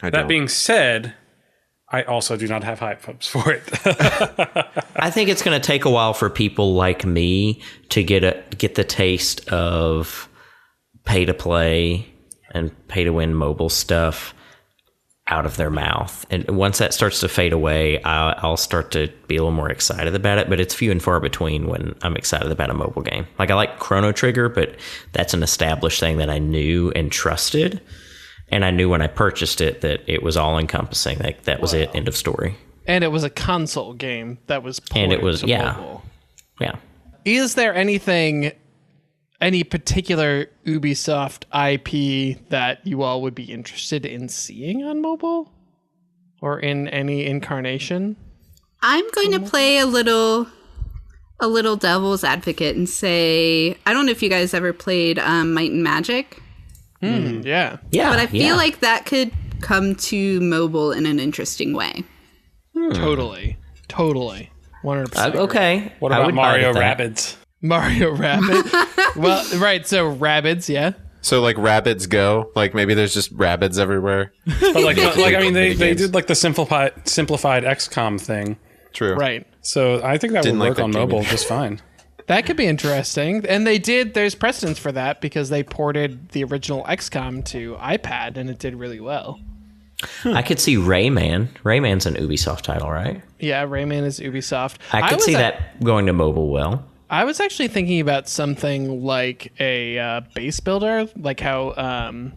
I That don't. being said, I also do not have high hopes for it. I think it's going to take a while for people like me to get the taste of pay to play and pay to win mobile stuff out of their mouth. And once that starts to fade away, I'll start to be a little more excited about it, but it's few and far between when I'm excited about a mobile game. Like, I like Chrono Trigger, but that's an established thing that I knew and trusted. And I knew when I purchased it that it was all encompassing. Like, that was it. End of story. And it was a console game that was ported And it was, to yeah. mobile. Yeah. Is there any particular Ubisoft IP that you all would be interested in seeing on mobile? Or in any incarnation? I'm going to play a little devil's advocate and say, I don't know if you guys ever played Might and Magic, Yeah. Yeah. but I feel like that could come to mobile in an interesting way. Totally. 100%. Okay. What I about would bite Mario at that. Rabbids? Mario Rabbids. Well, right. So Rabbids, yeah. So, like, Rabbids Go? Like, maybe there's just Rabbids everywhere. But I mean, they Games. did like the simplified XCOM thing. True. Right. So I think that Didn't would like work that on game mobile either. just fine. That could be interesting. And there's precedence for that because they ported the original XCOM to iPad and it did really well. I could see Rayman. Rayman's an Ubisoft title, right? Yeah, Rayman is Ubisoft. I could see that going to mobile well. I was actually thinking about something like a base builder, like how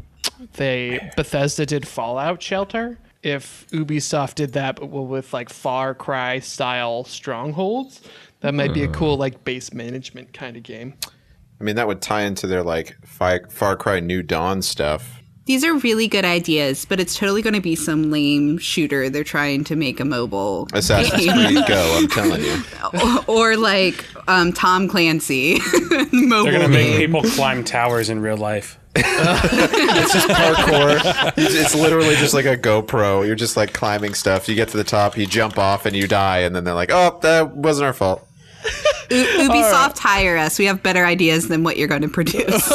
Bethesda did Fallout Shelter. If Ubisoft did that, but with like Far Cry style strongholds, that might be a cool like base management kind of game. I mean, that would tie into their like Far Cry New Dawn stuff. These are really good ideas, but it's totally going to be some lame shooter they're trying to make a mobile Assassin's game. Creed Go, I'm telling you. or like Tom Clancy mobile They're going to make game. people climb towers in real life. It's just parkour. It's literally just like a GoPro. You're just like climbing stuff. You get to the top, you jump off, and you die. And then they're like, oh, that wasn't our fault. Ubisoft, hire us. We have better ideas than what you're going to produce.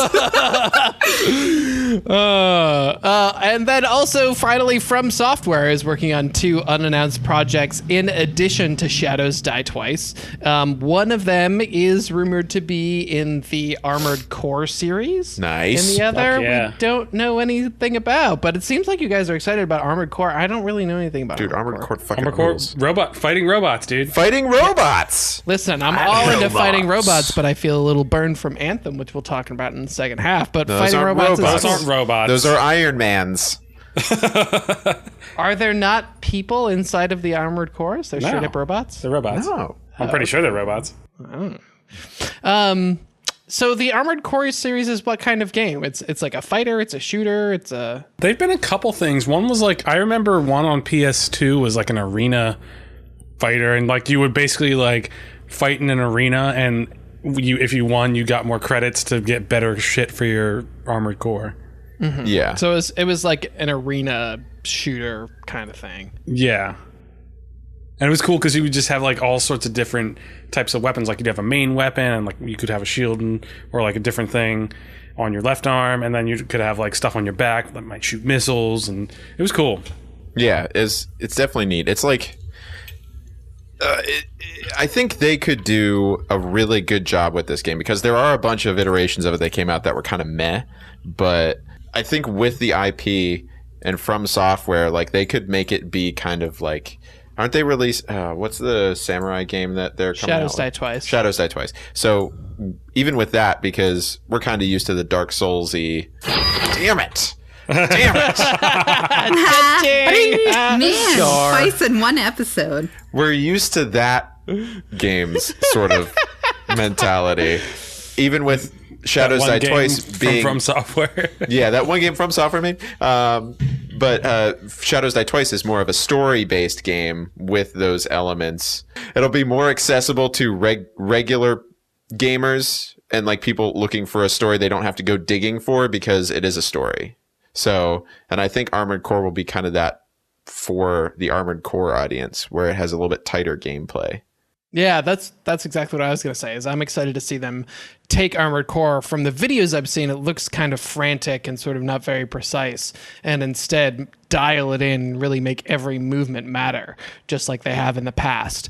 And then also, finally, From Software is working on 2 unannounced projects in addition to Shadows Die Twice. One of them is rumored to be in the Armored Core series. Nice. And the other, yeah. we don't know anything about. But it seems like you guys are excited about Armored Core. I don't really know anything about Dude, Armored Core. Core fucking Armored Core, rules. fighting robots, dude. Fighting robots. Listen, I'm all into fighting robots, but I feel a little burned from Anthem, which we'll talk about in the second half. But Those fighting aren't robots, robots. is Those aren't robots. Those are Iron Mans. Are there not people inside of the Armored Cores? They're No. straight up robots? They're robots. No. I'm pretty sure they're robots. So the Armored Core series is what kind of game? It's like a fighter, it's a shooter, it's a... They've been a couple things. One was like, I remember one on PS2 was like an arena fighter, and like you would basically like fight in an arena, and if you won, you got more credits to get better shit for your Armored Core. Yeah. So it was like an arena shooter kind of thing. Yeah. And it was cool because you would just have like all sorts of different types of weapons. Like you'd have a main weapon, and like you could have a shield or like a different thing on your left arm, and then you could have like stuff on your back that might shoot missiles, and it was cool. Yeah, it's definitely neat. It's like I think they could do a really good job with this game because there are a bunch of iterations of it that came out that were kind of meh, but I think with the IP and From Software, like they could make it be kind of like, aren't they released? What's the samurai game that they're coming Shadows out Die with? Twice. Shadows Die Twice. So even with that, because we're kind of used to the Dark Souls-y. Damn it! Damn it! Man, twice in one episode. We're used to that game's sort of mentality. Even with Shadows One Die game Twice being from Software. yeah, that one game From Software made. But Shadows Die Twice is more of a story-based game with those elements. It'll be more accessible to regular gamers and like people looking for a story they don't have to go digging for because it is a story. So, and I think Armored Core will be kind of that for the Armored Core audience, where it has a little bit tighter gameplay. Yeah, that's exactly what I was going to say. Is I'm excited to see them take Armored Core. From the videos I've seen, it looks kind of frantic and sort of not very precise, and instead dial it in and really make every movement matter, just like they have in the past.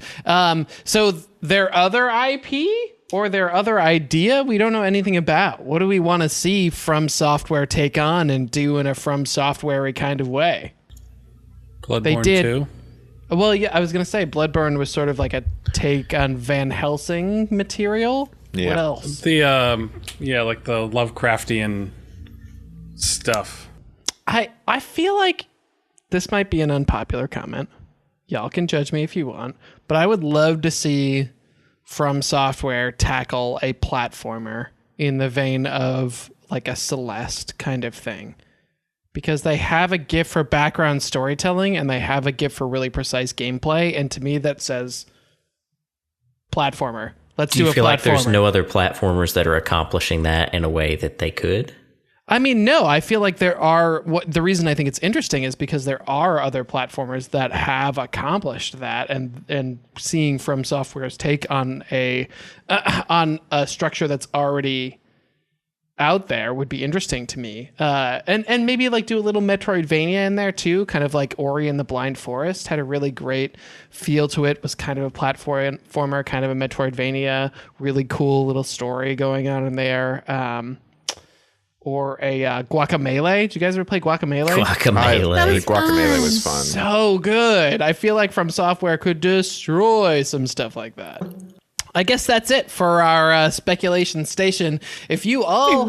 So their other IP or their other idea, we don't know anything about. What do we want to see From Software take on and do in a From Software kind of way? Bloodborne They did. 2. Well, yeah, I was going to say Bloodborne was sort of like a take on Van Helsing material. Yeah. What else? The like the Lovecraftian stuff. I feel like this might be an unpopular comment. Y'all can judge me if you want, but I would love to see From Software tackle a platformer in the vein of like a Celeste kind of thing. Because they have a gift for background storytelling and they have a gift for really precise gameplay. And to me, that says platformer. Let's do a platformer. Do you feel like there's no other platformers that are accomplishing that in a way that they could? I mean, no, I feel like there are. The reason I think it's interesting is because there are other platformers that have accomplished that, and seeing From Software's take on a structure that's already out there would be interesting to me. And maybe like do a little Metroidvania in there too, kind of like Ori and the Blind Forest had a really great feel to it, was kind of a platformer, kind of a Metroidvania, really cool little story going on in there. Or a Guacamelee. Did you guys ever play Guacamelee? Guacamelee was fun. So good. I feel like From Software could destroy some stuff like that. I guess that's it for our speculation station. If you all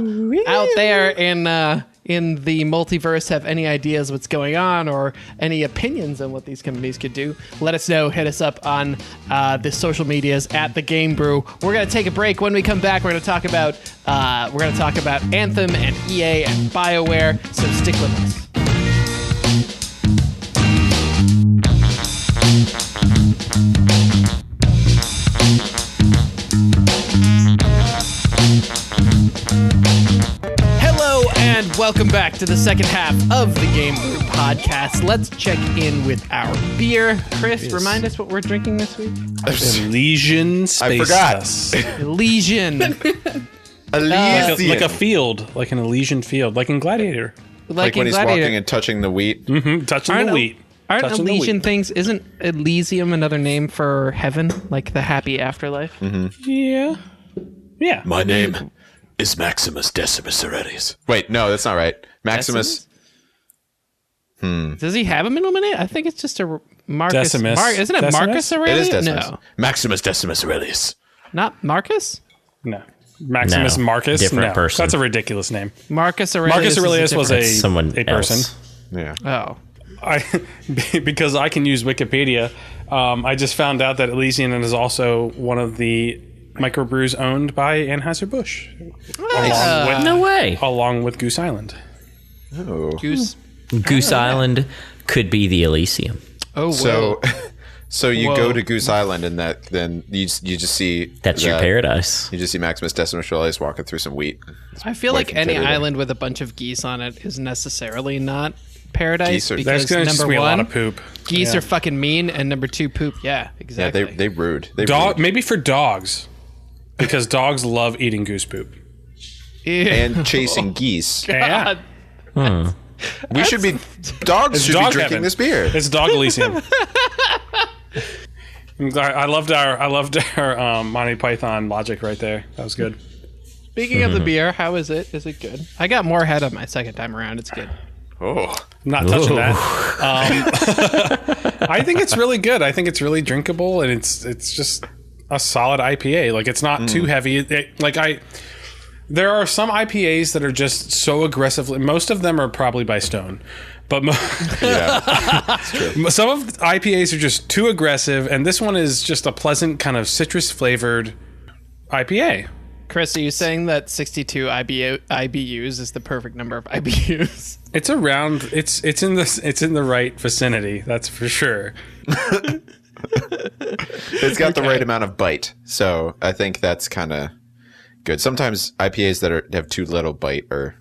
out there in the multiverse have any ideas what's going on or any opinions on what these companies could do, let us know. Hit us up on the social medias at The Game Brew. We're gonna take a break. When we come back, we're gonna talk about Anthem and EA and Bioware. So stick with us. Hello and welcome back to the second half of the Game Brew podcast. Let's check in with our beer. Chris, remind us what we're drinking this week. Elysian Space I forgot. Dust. Elysian. Like a field, like an Elysian field, like in Gladiator. Like when he's walking and touching the wheat. Touching the wheat. Aren't Touching the Elysian wheat. things, isn't Elysium another name for heaven? Like the happy afterlife? Yeah. Yeah. My name is Maximus Decimus Aurelius. Wait, no, that's not right. Maximus. Does he have a middle name? I think it's just a Marcus. Decimus. Isn't it Decimus? Marcus Aurelius? It is Decimus. No. Maximus Decimus Aurelius. Not Marcus? No. Maximus No. Marcus? Different No. person. That's a ridiculous name. Marcus Aurelius. Marcus Aurelius was Someone a person. else. Yeah. Oh. Because I can use Wikipedia, I just found out that Elysian is also one of the microbrews owned by Anheuser-Busch. No way. Along with Goose Island. Oh. Goose Island could be the Elysium. Oh, So you Whoa. go to Goose Island and then you just see That's your paradise. You just see Maximus Decimus Aurelius walking through some wheat. I feel like Waiting any to do that. island with a bunch of geese on it is necessarily not paradise. Geese are- There's Because going to just number be a lot one, of poop. geese Yeah. are fucking mean, and number two, poop. Yeah, Yeah, exactly. they rude. They Dog, rude. maybe for dogs, because dogs love eating goose poop. And chasing geese. Yeah. We should be dogs should be dog drinking heaven. this beer. It's dog Elysium. I loved our Monty Python logic right there. That was good. Speaking of the beer, how is it? Is it good? I got more head on my second time around. It's good. Oh, I'm not touching that. I think it's really good. I think it's really drinkable, and it's just a solid IPA. Like, it's not too heavy. There are some IPAs that are just so aggressively. Most of them are probably by Stone, but yeah. That's true. some of the IPAs are just too aggressive, and this one is just a pleasant kind of citrus flavored IPA. Chris, are you saying that 62 IBUs is the perfect number of IBUs? It's around. It's in the right vicinity. That's for sure. It's got the right amount of bite, so I think that's kind of good. Sometimes IPAs that have too little bite are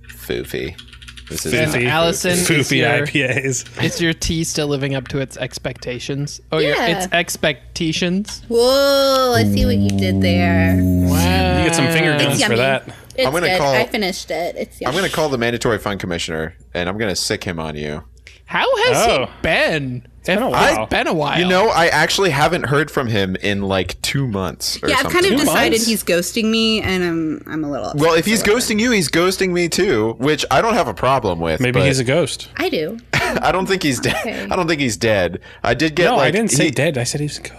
foofy. This is And Allison, is Foofy your- IPAs. Is your tea still living up to its expectations? Oh, Yeah. its expectations? Whoa, I see what you did there. Wow. You get some finger It's guns for yummy. that. It's I'm gonna good. call- I finished it. It's I'm yummy. going to call the mandatory fund commissioner, and I'm going to sick him on you. How has Oh. he been? been a while. It's been a while. You know, I actually haven't heard from him in like 2 months or Yeah, I've something. kind of 2 decided months? he's ghosting me, and I'm a little upset. Well, if he's ghosting you, he's ghosting me too, which I don't have a problem with. Maybe but he's a ghost. I do. I don't think he's dead. Okay. I don't think he's dead. I did get No, like I didn't say he- dead. I said he was a ghost.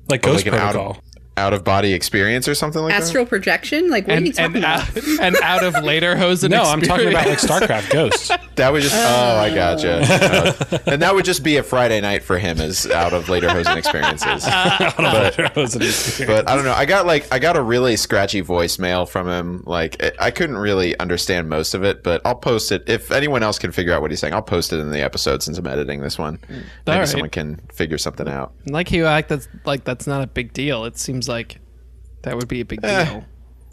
Like Ghost like an Protocol. out of body experience or something like Astral projection? Like, what are you talking about? and out of later Hosen No, I'm talking about like experience. StarCraft Ghosts. that. That would just I gotcha. And that would just be a Friday night for him as out of later Hosen experiences. But I don't know. I got a really scratchy voicemail from him. Like I couldn't really understand most of it, but I'll post it if anyone else can figure out what he's saying. I'll post it in the episode since I'm editing this one. Maybe right. someone can figure something out. Like you act that's not a big deal. It seems like that would be a big deal.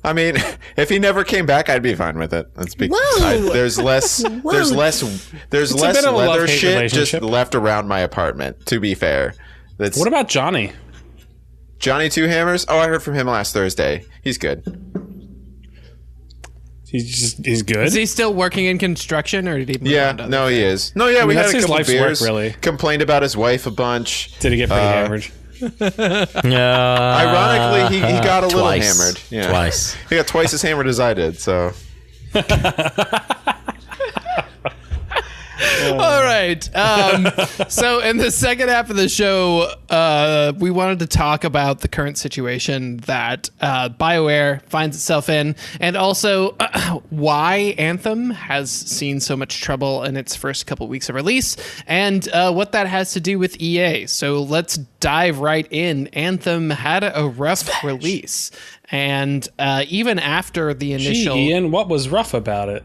I mean, if he never came back, I'd be fine with it. That's because Whoa. there's less a bit of a leather love-hate shit just relationship. left around my apartment. To be fair, that's What about Johnny? Johnny Two Hammers. Oh, I heard from him last Thursday. He's good. He's good. Is he still working in construction, or did he move on to other he things? is. No, yeah, we had that's a his couple life's beers. work, really. Complained about his wife a bunch. Did he get pretty hammered? Ironically, he got a little Twice. hammered. Yeah. Twice. He got twice as hammered as I did. So All right. So in the second half of the show, we wanted to talk about the current situation that Bioware finds itself in, and also why Anthem has seen so much trouble in its first couple weeks of release, and what that has to do with EA. So let's dive right in. Anthem had a rough release, and even after the initial... Gee, Ian, what was rough about it?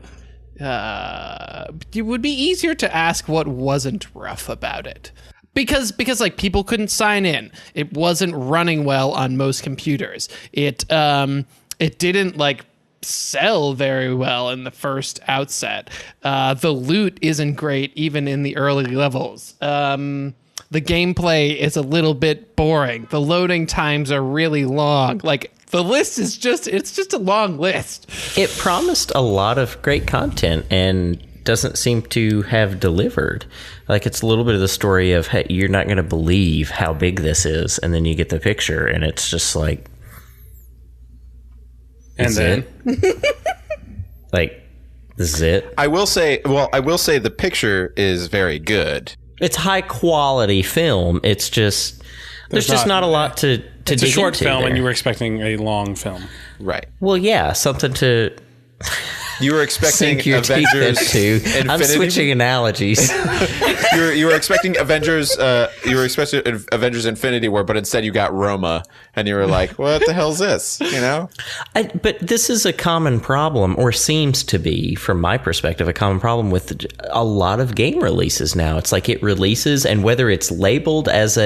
It would be easier to ask what wasn't rough about it. Because like people couldn't sign in. It wasn't running well on most computers. It didn't like sell very well in the first outset. The loot isn't great even in the early levels. The gameplay is a little bit boring. The loading times are really long. Like the list is just a long list. It promised a lot of great content and doesn't seem to have delivered. Like, it's a little bit of the story of, hey, you're not going to believe how big this is, and then you get the picture, and it's just like... And then? Like, this is it? I will say the picture is very good. It's high-quality film. It's just... There's just not a lot to It's a dig short into film, there. and you were expecting a long film. Right. Well, yeah, something to... You were expecting sink your teeth Avengers into. Infinity. I'm switching analogies. You were expecting Avengers. You were expecting Avengers Infinity War, but instead you got Roma, and you were like, "What the hell's this?" You know. But this is a common problem, or seems to be, from my perspective, a common problem with a lot of game releases now. It's like it releases, and whether it's labeled as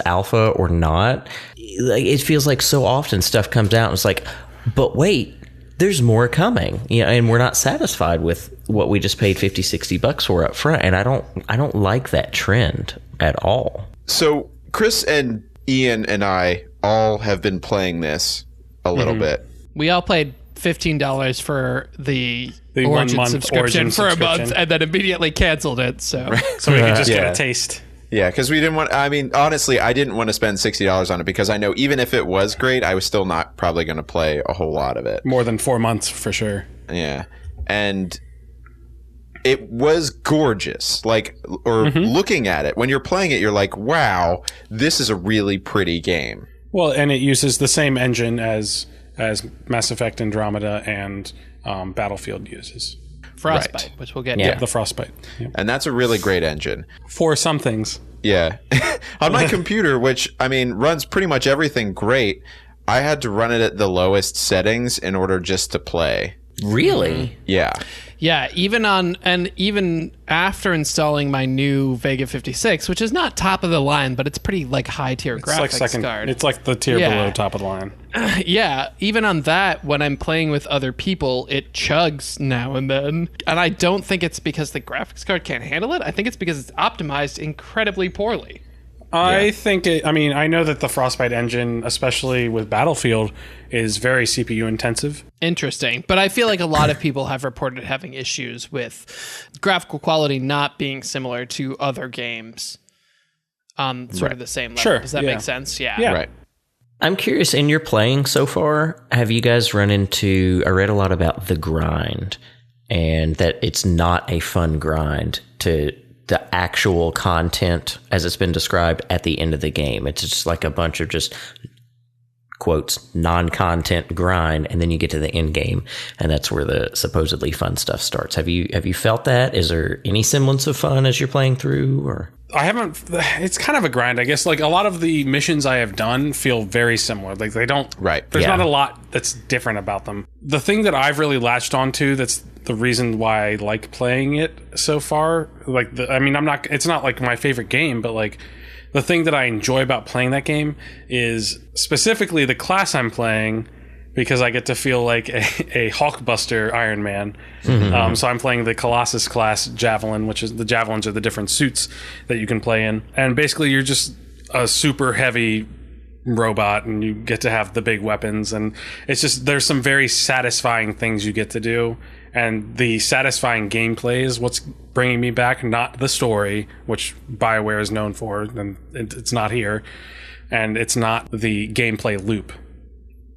alpha or not, it feels like so often stuff comes out and it's like, but wait, there's more coming, and we're not satisfied with what we just paid $50-$60 for up front, and I don't like that trend at all. So Chris and Ian and I all have been playing this a little bit. We all paid $15 for the 1 Origin month subscription Origin for a month, subscription. and then immediately canceled it. So So we could just Yeah. get a taste. Yeah, because we didn't want. I mean, honestly, I didn't want to spend $60 on it because I know even if it was great, I was still not probably going to play a whole lot of it. More than 4 months for sure. Yeah, and it was gorgeous. Like, or looking at it when you're playing it, you're like, "Wow, this is a really pretty game." Well, and it uses the same engine as Mass Effect Andromeda and Battlefield uses. Frostbite, Right. which we'll get Yeah. to. The Frostbite. Yep. And that's a really great engine. For some things. Yeah. On my computer, which, I mean, runs pretty much everything great, I had to run it at the lowest settings in order just to play. Really? Yeah. Yeah, even after installing my new Vega 56, which is not top of the line, but it's pretty like high tier It's like graphics card. It's like the tier Yeah. below top of the line. Yeah, even on that, when I'm playing with other people, it chugs now and then. And I don't think it's because the graphics card can't handle it. I think it's because it's optimized incredibly poorly. I think I know that the Frostbite engine, especially with Battlefield, is very CPU intensive. Interesting. But I feel like a lot of people have reported having issues with graphical quality not being similar to other games on sort of the same level. Sure, Does that yeah. make sense? Yeah. Yeah. Right. I'm curious, in your playing so far, have you guys run into, I read a lot about the grind, and that it's not a fun grind to the actual content as it's been described at the end of the game. It's just like a bunch of just quotes non-content grind, and then you get to the end game, and that's where the supposedly fun stuff starts. Have you felt that? Is there any semblance of fun as you're playing through? Or I haven't. It's kind of a grind, I guess. Like a lot of the missions I have done feel very similar. Like they don't. Right. There's Yeah. not a lot that's different about them. The thing that I've really latched onto, that's the reason why I like playing it so far. It's not like my favorite game, but like the thing that I enjoy about playing that game is specifically the class I'm playing, because I get to feel like a Hulkbuster Iron Man. So I'm playing the Colossus class Javelin, which is the Javelins are the different suits that you can play in. And basically you're just a super heavy robot and you get to have the big weapons, and it's just there's some very satisfying things you get to do, and the satisfying gameplay is what's bringing me back, not the story, which BioWare is known for, and it's not here, and it's not the gameplay loop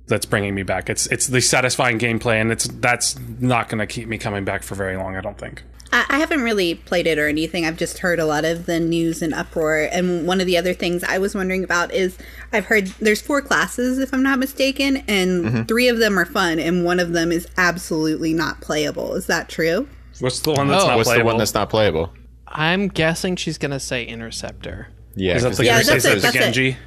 that's bringing me back. It's the satisfying gameplay, and that's not going to keep me coming back for very long, I don't think. I haven't really played it or anything. I've just heard a lot of the news and uproar. And one of the other things I was wondering about is I've heard there's 4 classes, if I'm not mistaken, and 3 of them are fun, and one of them is absolutely not playable. Is that true? What's the one that's not What's playable? the one that's not playable? I'm guessing she's going to say Interceptor. Yeah, Is that the Yeah, that's that's it. Genji?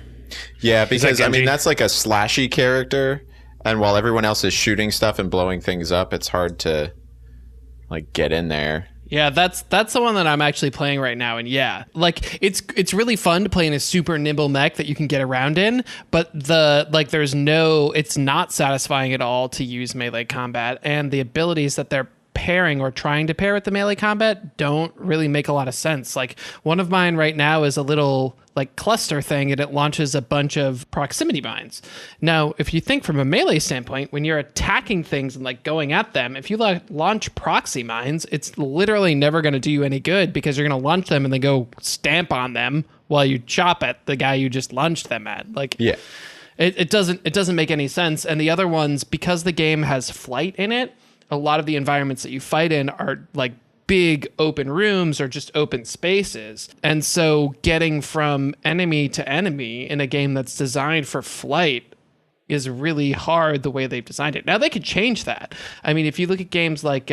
yeah, because I Genji? mean that's like a slashy character, and while everyone else is shooting stuff and blowing things up, it's hard to like get in there. Yeah, that's the one that I'm actually playing right now, and yeah, like it's really fun to play in a super nimble mech that you can get around in, but it's not satisfying at all to use melee combat, and the abilities that they're pairing or trying to pair with the melee combat don't really make a lot of sense. Like one of mine right now is a little like cluster thing, and it launches a bunch of proximity mines. Now, if you think from a melee standpoint, when you're attacking things and like going at them, if you launch proxy mines, it's literally never going to do you any good because you're going to launch them and then go stamp on them while you chop at the guy you just launched them at. Like, Yeah. It doesn't make any sense. And the other ones, because the game has flight in it, a lot of the environments that you fight in are like big open rooms or just open spaces. And so getting from enemy to enemy in a game that's designed for flight is really hard the way they've designed it. Now they could change that. I mean, if you look at games like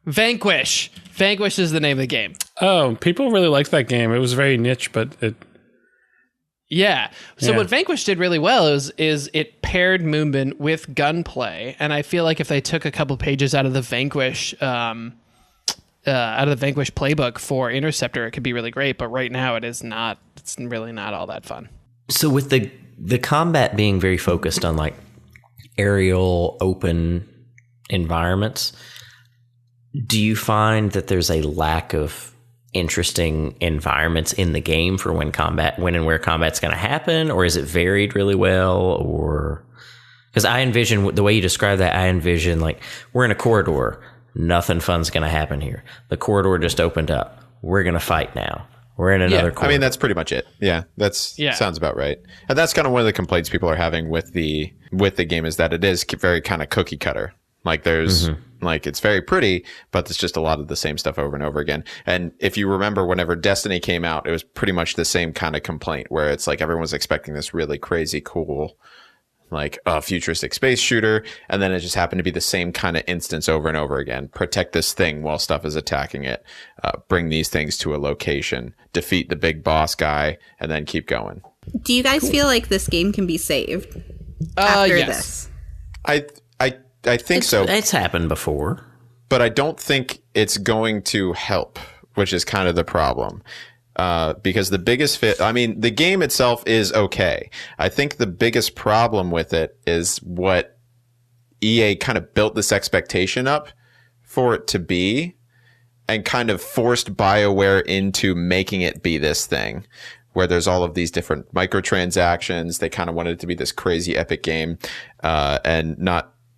Vanquish is the name of the game. Oh, people really liked that game. It was very niche, but it... Yeah. So Yeah. what Vanquish did really well is it paired movement with gunplay, and I feel like if they took a couple pages out of the Vanquish playbook for Interceptor, it could be really great. But right now, it's really not all that fun. So with the combat being very focused on like aerial open environments, do you find that there's a lack of interesting environments in the game for when and where combat's going to happen, or is it varied really well? Or because I envision the way you describe that, I envision like we're in a corridor, nothing fun's going to happen here. The corridor just opened up. We're going to fight now. We're in another corridor. I mean, that's pretty much it. Yeah, sounds about right. And that's kind of one of the complaints people are having with the game is that it is very kind of cookie cutter. Like there's like it's very pretty, but it's just a lot of the same stuff over and over again. And if you remember, whenever Destiny came out, it was pretty much the same kind of complaint where it's like everyone was expecting this really crazy, cool, like futuristic space shooter, and then it just happened to be the same kind of instance over and over again. Protect this thing while stuff is attacking it. Bring these things to a location. Defeat the big boss guy, and then keep going. Do you guys feel like this game can be saved after this? I think so. It's happened before. But I don't think it's going to help, which is kind of the problem. Because the biggest the game itself is okay. I think the biggest problem with it is what EA kind of built this expectation up for it to be and kind of forced BioWare into making it be this thing where there's all of these different microtransactions. They kind of wanted it to be this crazy epic game,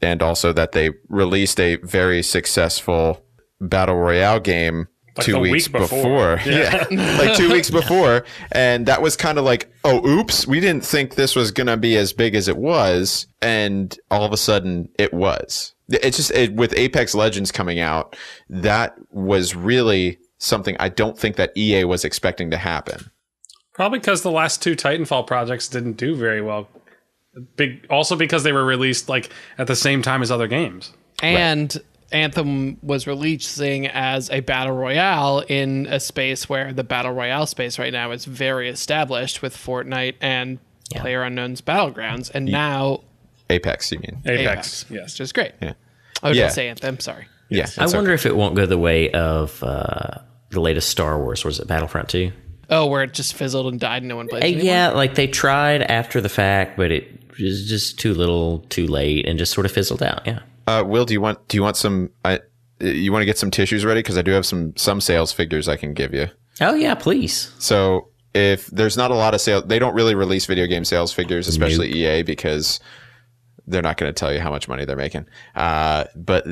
and also that they released a very successful battle royale game Like 2 weeks week before. Yeah. Like 2 weeks before. And that was kind of like, oh, oops, we didn't think this was going to be as big as it was. And all of a sudden it was. It's just with Apex Legends coming out, that was really something I don't think that EA was expecting to happen. Probably because the last 2 Titanfall projects didn't do very well. Also because they were released like at the same time as other games. And Anthem was releasing as a battle royale in a space where the battle royale space right now is very established with Fortnite and PlayerUnknown's Battlegrounds, and now Apex, you mean? Apex, yes. Which is great. Yeah. I was going to say Anthem, sorry. Yeah. I wonder if it won't go the way of the latest Star Wars. Was it Battlefront 2? Oh, where it just fizzled and died and no one played it anymore? Yeah, like they tried after the fact, but it was just too little, too late, and just sort of fizzled out. Yeah. Will, do you want some? You want to get some tissues ready because I do have some sales figures I can give you. Oh yeah, please. So if there's not a lot of sales, they don't really release video game sales figures, especially EA, because they're not going to tell you how much money they're making. But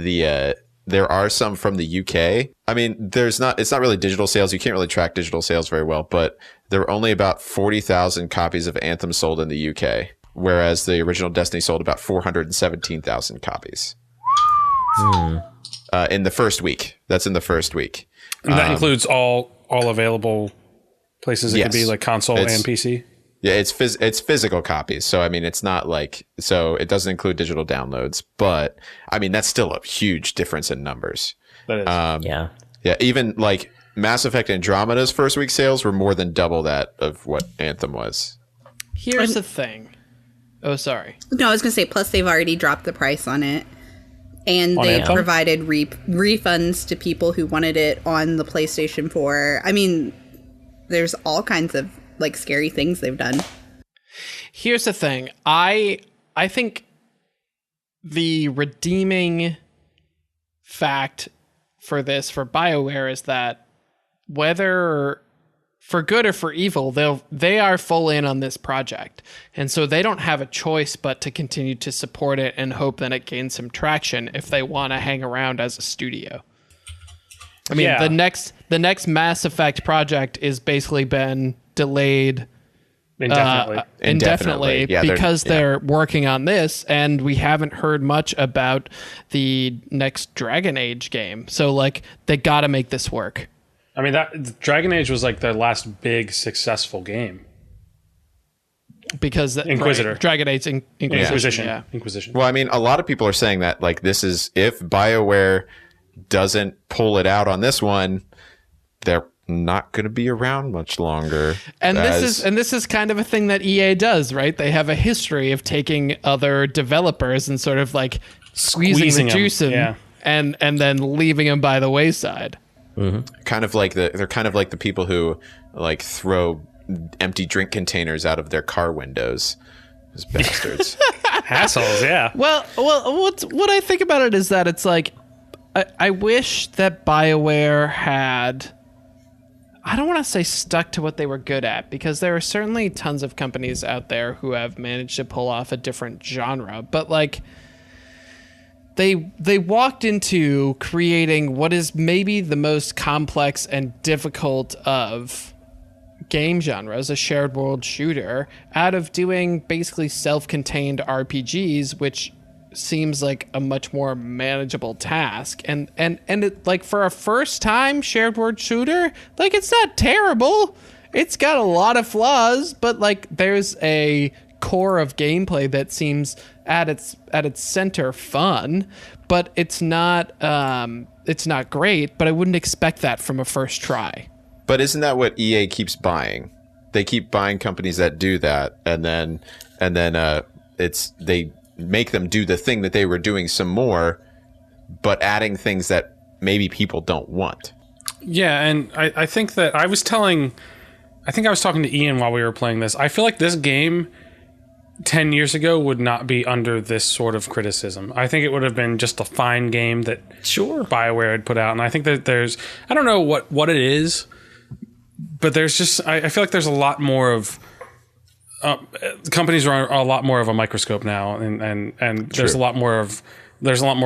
there are some from the UK. I mean, it's not really digital sales. You can't really track digital sales very well, but there were only about 40,000 copies of Anthem sold in the UK, whereas the original Destiny sold about 417,000 copies. In the first week. That's in the first week. And that includes all available places it could be, like console and PC? Yeah, it's physical copies. So, I mean, it's not like... So, it doesn't include digital downloads. But, I mean, that's still a huge difference in numbers. That is. Yeah. Yeah, even, like, Mass Effect Andromeda's first week sales were more than double that of what Anthem was. Here's the thing. Oh, sorry. No, I was going to say, plus they've already dropped the price on it. And they Anthem? provided refunds to people who wanted it on the PlayStation 4. I mean, there's all kinds of like scary things they've done. Here's the thing. I think the redeeming fact for this, for BioWare, is that whether for good or for evil, they are full in on this project. And so they don't have a choice but to continue to support it and hope that it gains some traction if they want to hang around as a studio. I mean, the next Mass Effect project is basically been delayed indefinitely because they're working on this, and we haven't heard much about the next Dragon Age game. So like they got to make this work. I mean, that Dragon Age was like their last big successful game. Because Inquisitor. Right, Dragon Age Inquisition. Yeah. Inquisition. Well, I mean, a lot of people are saying that like this is, if BioWare doesn't pull it out on this one, they're not going to be around much longer. And this is kind of a thing that EA does, right? They have a history of taking other developers and sort of like squeezing the juice in, and then leaving them by the wayside. Mm-hmm. They're kind of like the people who like throw empty drink containers out of their car windows. Those bastards. Assholes, yeah. Well, what I think about it is that it's like I wish that BioWare had, I don't want to say stuck to what they were good at, because there are certainly tons of companies out there who have managed to pull off a different genre, but like they walked into creating what is maybe the most complex and difficult of game genres, a shared world shooter, out of doing basically self-contained RPGs, which seems like a much more manageable task. And it, like, for a first time shared world shooter, like, it's not terrible. It's got a lot of flaws, but like there's a core of gameplay that seems at its center fun, but it's not great, but I wouldn't expect that from a first try. But isn't that what EA keeps buying? They keep buying companies that do that, and then they make them do the thing that they were doing some more, but adding things that maybe people don't want. Yeah, and I think that I was talking to Ian while we were playing this. I feel like this game 10 years ago would not be under this sort of criticism. I think it would have been just a fine game that BioWare had put out. And I think that I don't know what it is, but there's just, I feel like there's a lot more of, companies are a lot more of a microscope now. And there's a lot more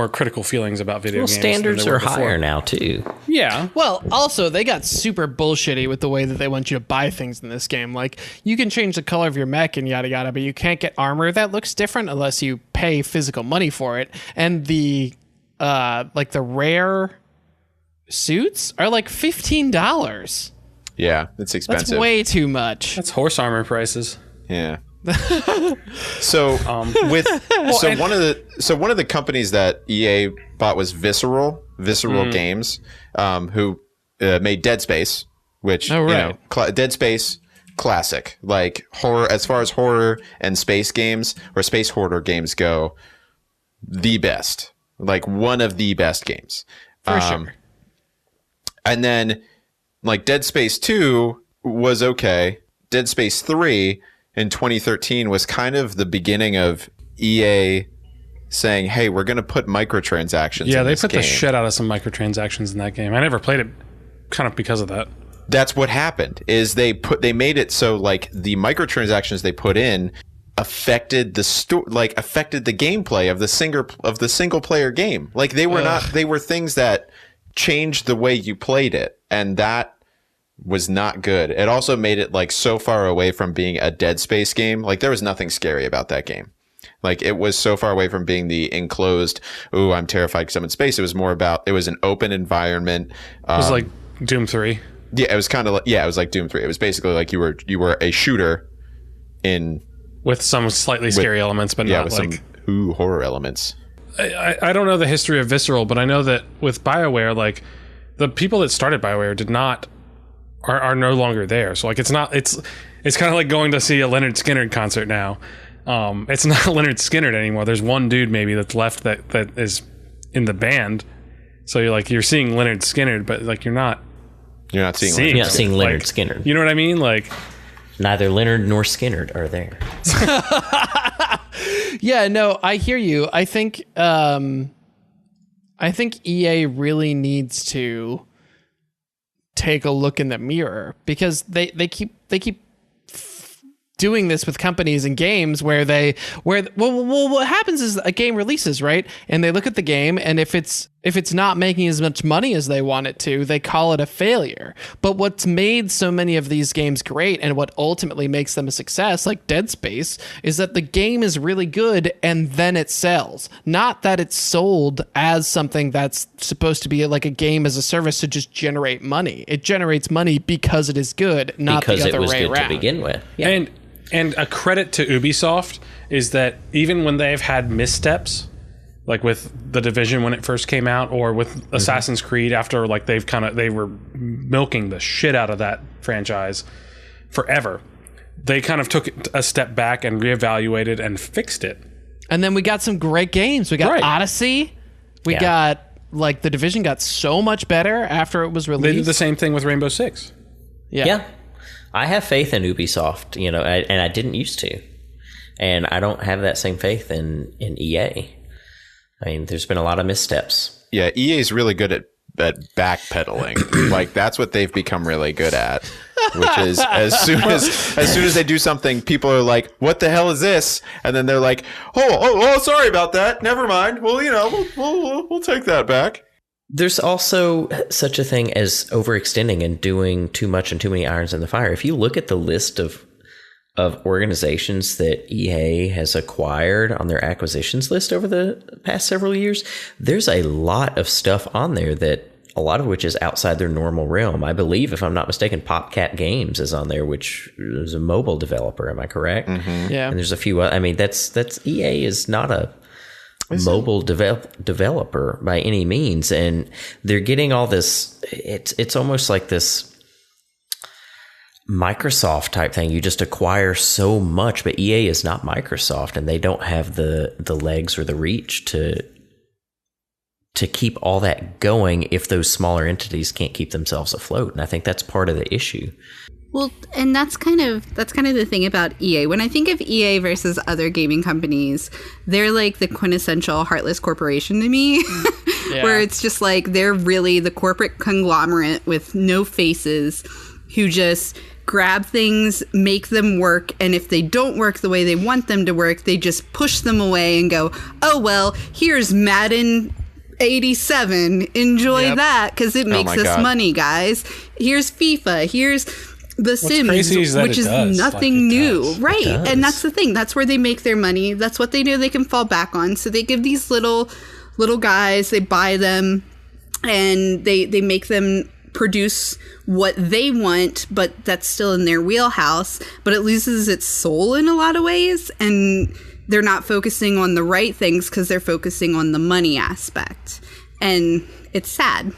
critical feelings about video games. Standards are higher now too. Yeah. Well, also they got super bullshitty with the way that they want you to buy things in this game. Like, you can change the color of your mech and yada yada, but you can't get armor that looks different unless you pay physical money for it. And the the rare suits are like $15. Yeah, it's expensive. That's way too much. That's horse armor prices. Yeah. So one of the companies that EA bought was Visceral Games, who made Dead Space, which Dead Space classic, like horror, as far as horror and space games or space horror games go, the best, like one of the best games for sure. And then like Dead Space 2 was okay. Dead Space 3 in 2013 was kind of the beginning of EA saying, hey, we're going to put microtransactions in this game. Yeah, they put the shit out of some microtransactions in that game. I never played it kind of because of that. that's what happened. Is they made it so like the microtransactions they put in affected affected the gameplay of the single player game. Like they were things that changed the way you played it, and that was not good. It also made it like so far away from being a Dead Space game. Like there was nothing scary about that game. Like it was so far away from being the enclosed, "Ooh, I'm terrified because I'm in space." It was more about, it was an open environment. It was like Doom 3. Yeah, it was kind of like, it was like Doom 3. It was basically like you were a shooter with some slightly scary elements, but not with like some horror elements. I don't know the history of Visceral, but I know that with BioWare, like the people that started BioWare are no longer there. So like it's kind of like going to see a Leonard Skinner concert now. It's not Leonard Skinner anymore. There's one dude maybe that's left that is in the band. So you're seeing Leonard Skinner, but like you're not seeing Leonard Skinner. You know what I mean? Like neither Leonard nor Skinner are there. Yeah, no, I hear you. I think EA really needs to take a look in the mirror, because they keep doing this with companies and games where what happens is a game releases, right? And they look at the game, and if it's not making as much money as they want it to, they call it a failure. But what's made so many of these games great, and what ultimately makes them a success, like Dead Space, is that the game is really good and then it sells. Not that it's sold as something that's supposed to be like a game as a service to just generate money. It generates money because it is good, not because the other it was way good around. to begin with. Yeah. And a credit to Ubisoft is that even when they've had missteps, like with The Division when it first came out, or with Assassin's Creed after like they were milking the shit out of that franchise forever, they kind of took a step back and reevaluated and fixed it. And then we got some great games. We got Odyssey. We Yeah. got like The Division got so much better after it was released. They did the same thing with Rainbow Six. Yeah. I have faith in Ubisoft, and I didn't used to. And I don't have that same faith in EA. I mean, there's been a lot of missteps. Yeah, EA is really good at backpedaling. Like that's what they've become really good at. Which is as soon as they do something, people are like, "What the hell is this?" And then they're like, "Oh, sorry about that. Never mind. Well, we'll take that back." There's also such a thing as overextending and doing too much and too many irons in the fire. If you look at the list of organizations that EA has acquired on their acquisitions list over the past several years, there's a lot of stuff on there that a lot of which is outside their normal realm. I believe, if I'm not mistaken, PopCat Games is on there, which is a mobile developer. Am I correct? Mm-hmm. Yeah. And there's a few. I mean, that's EA is not a mobile developer by any means, and they're getting all this. It's almost like this Microsoft type thing. You just acquire so much, but EA is not Microsoft, and they don't have the legs or the reach to keep all that going if those smaller entities can't keep themselves afloat. And I think that's part of the issue. Well, and that's kind of the thing about EA. When I think of EA versus other gaming companies, they're like the quintessential heartless corporation to me, where it's just like they're really the corporate conglomerate with no faces who just grab things, make them work, and if they don't work the way they want them to work, they just push them away and go, "Oh well, here's Madden 87. Enjoy that because it makes us money, guys. Here's FIFA. Here's The Sims, which is nothing new." Right. And that's the thing. That's where they make their money. That's what they know they can fall back on. So they give these little guys, they buy them, and they make them produce what they want, but that's still in their wheelhouse, but it loses its soul in a lot of ways, and they're not focusing on the right things because they're focusing on the money aspect, and it's sad.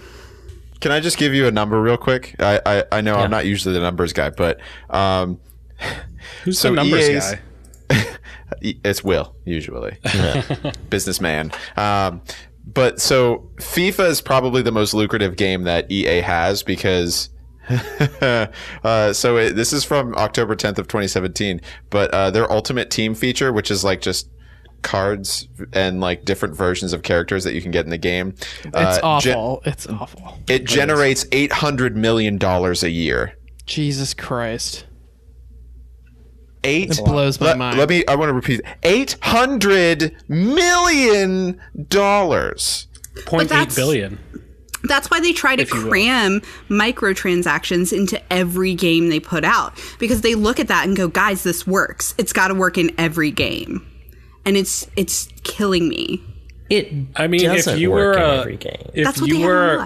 Can I just give you a number real quick? I know I'm not usually the numbers guy, but who's the numbers guy? It's Will, usually. Businessman. But so FIFA is probably the most lucrative game that EA has because this is from October 10th of 2017, but their Ultimate Team feature, which is like just cards and like different versions of characters that you can get in the game. It's awful. It's awful. It generates $800 million a year. Jesus Christ. It blows my mind. I want to repeat. $800 million. 0.8 billion. That's why they try to cram microtransactions into every game they put out, because they look at that and go, guys, this works. It's got to work in every game. And it's killing me. I mean, if you were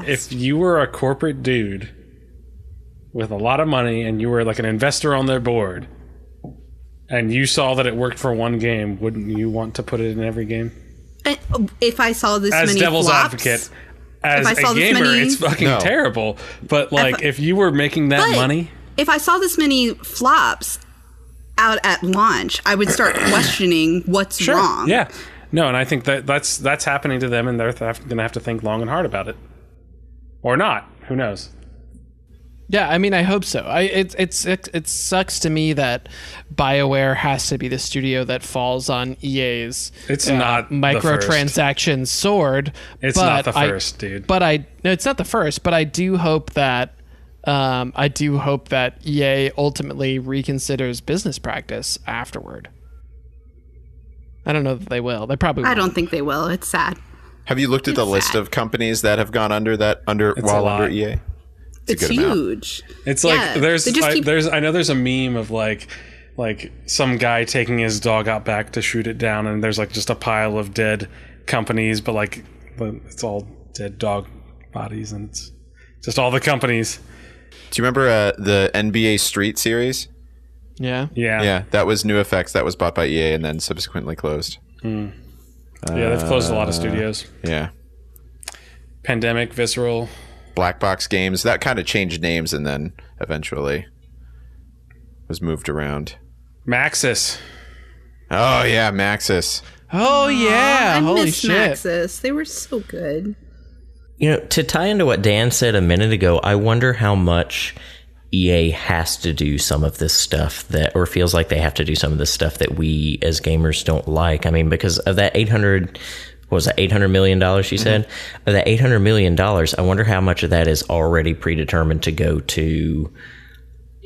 if you were a corporate dude with a lot of money and you were like an investor on their board and you saw that it worked for one game, wouldn't you want to put it in every game? If I saw this as many devil's flops, advocate, as a gamer, it's fucking terrible. But like, if you were making that money, if I saw this many flops out at launch, I would start questioning what's wrong. Yeah, no, and I think that's happening to them, and they're going to have to think long and hard about it, or not. Who knows? Yeah, I mean, I hope so. It sucks to me that BioWare has to be the studio that falls on EA's microtransaction sword. It's not the first, dude. No, it's not the first. But I do hope that EA ultimately reconsiders business practice afterward. I don't know that they will. They probably won't. I don't think they will. It's sad. Have you looked at the list of companies that have gone under EA? It's huge. It's like I know there's a meme of like some guy taking his dog out back to shoot it down, and there's like just a pile of dead companies, but like it's all dead dog bodies, and it's just all the companies. Do you remember the NBA Street series? Yeah. That was New Effects. That was bought by EA and then subsequently closed. Yeah, they've closed a lot of studios. Yeah. Pandemic, Visceral, Black Box Games. That kind of changed names and then eventually was moved around. Maxis. Oh yeah, Maxis. Oh yeah, holy shit. Maxis. They were so good. You know, to tie into what Dan said a minute ago, I wonder how much EA has to do some of this stuff or feels like they have to do some of this stuff that we as gamers don't like. I mean, because of that $800 million you said? Of that $800 million, I wonder how much of that is already predetermined to go to,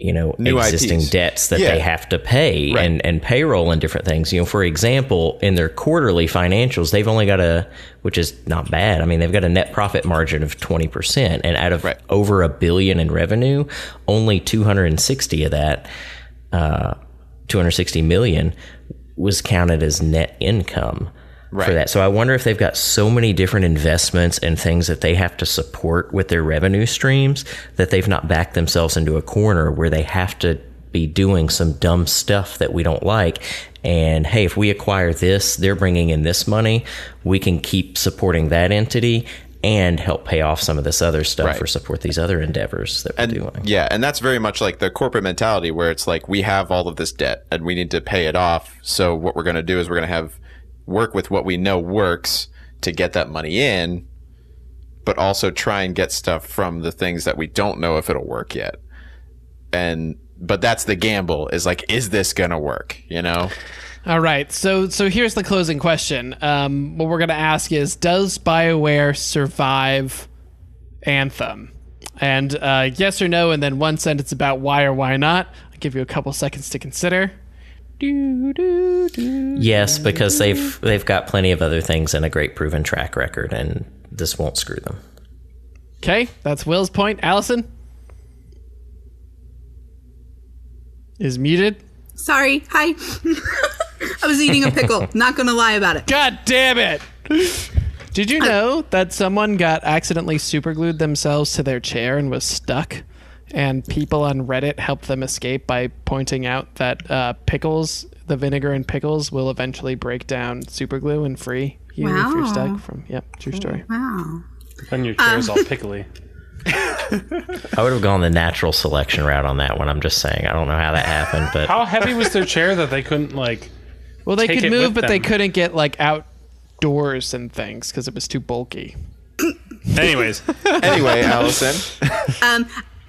new existing IPs. Debts that they have to pay and payroll and different things. For example, in their quarterly financials, they've only got which is not bad. I mean, they've got a net profit margin of 20%, and out of over $1 billion in revenue, only 260 of that, 260 million was counted as net income. For that. So I wonder if they've got so many different investments and things that they have to support with their revenue streams that they've not backed themselves into a corner where they have to be doing some dumb stuff that we don't like. And hey, if we acquire this, they're bringing in this money, we can keep supporting that entity and help pay off some of this other stuff or support these other endeavors that we're doing. Yeah, and that's very much like the corporate mentality where it's like we have all of this debt and we need to pay it off. So what we're going to do is we're going to work with what we know works to get that money in, but also try and get stuff from the things that we don't know if it'll work yet. But that's the gamble, is like, is this gonna work? All right. So here's the closing question. What we're gonna ask is, does BioWare survive Anthem? And yes or no, and then one sentence about why or why not. I'll give you a couple seconds to consider. Yes, because they've got plenty of other things and a great proven track record, and this won't screw them. Okay, that's Will's point. Allison is muted. Sorry. Hi. I was eating a pickle. Not gonna lie about it. God damn it. Did you know that someone got accidentally superglued themselves to their chair and was stuck? And people on Reddit helped them escape by pointing out that pickles, the vinegar in pickles, will eventually break down superglue and free you if you're stuck. True story. Wow. And your chair's all pickly. I would have gone the natural selection route on that one. I'm just saying. I don't know how that happened, but how heavy was their chair that they couldn't Well, they could move, but they couldn't get outdoors and things because it was too bulky. Anyway, Allison.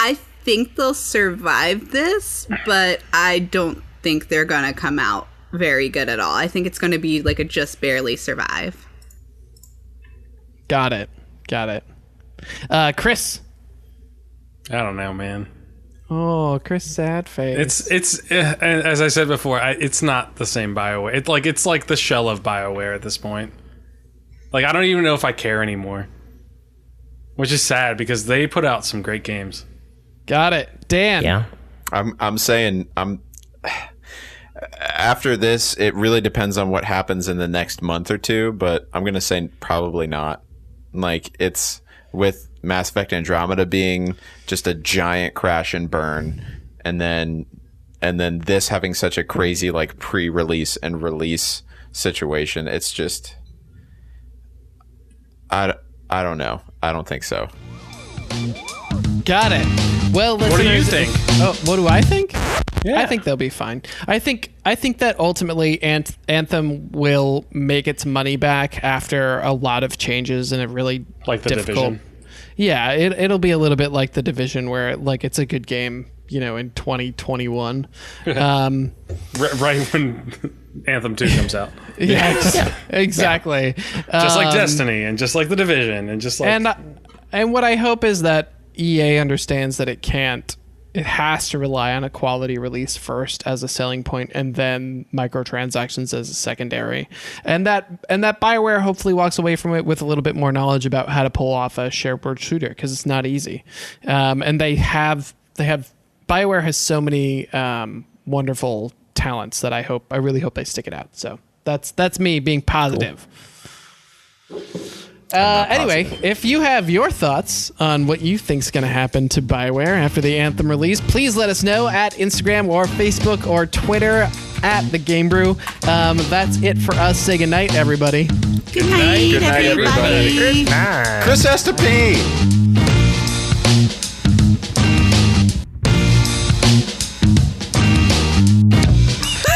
I think they'll survive this, but I don't think they're gonna come out very good at all. I think it's going to be like a just barely survive. Got it. Chris. I don't know, man. Oh, Chris, sad face. It's as I said before, it's not the same BioWare. It's like the shell of BioWare at this point. Like, I don't even know if I care anymore, which is sad because they put out some great games. Got it, Dan. Yeah. I'm saying after this, it really depends on what happens in the next month or two, but I'm gonna say probably not. Like, it's with Mass Effect Andromeda being just a giant crash and burn, and then this having such a crazy like pre-release and release situation. It's just I don't know. I don't think so. Got it. Well, What do you think? Oh, what do I think? Yeah. I think they'll be fine. I think that ultimately Anthem will make its money back after a lot of changes and a really Like The difficult. Division. Yeah, it'll be a little bit like The Division, where like it's a good game, in 2021. Right when Anthem 2 comes out. Yeah, exactly. Just like Destiny and just like The Division and just like... And what I hope is that EA understands that it has to rely on a quality release first as a selling point, and then microtransactions as a secondary. And that BioWare hopefully walks away from it with a little bit more knowledge about how to pull off a shared world shooter, because it's not easy. And BioWare has so many wonderful talents that I really hope they stick it out. So that's me being positive. Cool. Anyway, if you have your thoughts on what you think is going to happen to BioWare after the Anthem release, please let us know at Instagram or Facebook or Twitter at The Game Brew. That's it for us. Say goodnight, everybody. Good night, everybody. Good night. Chris has to pee.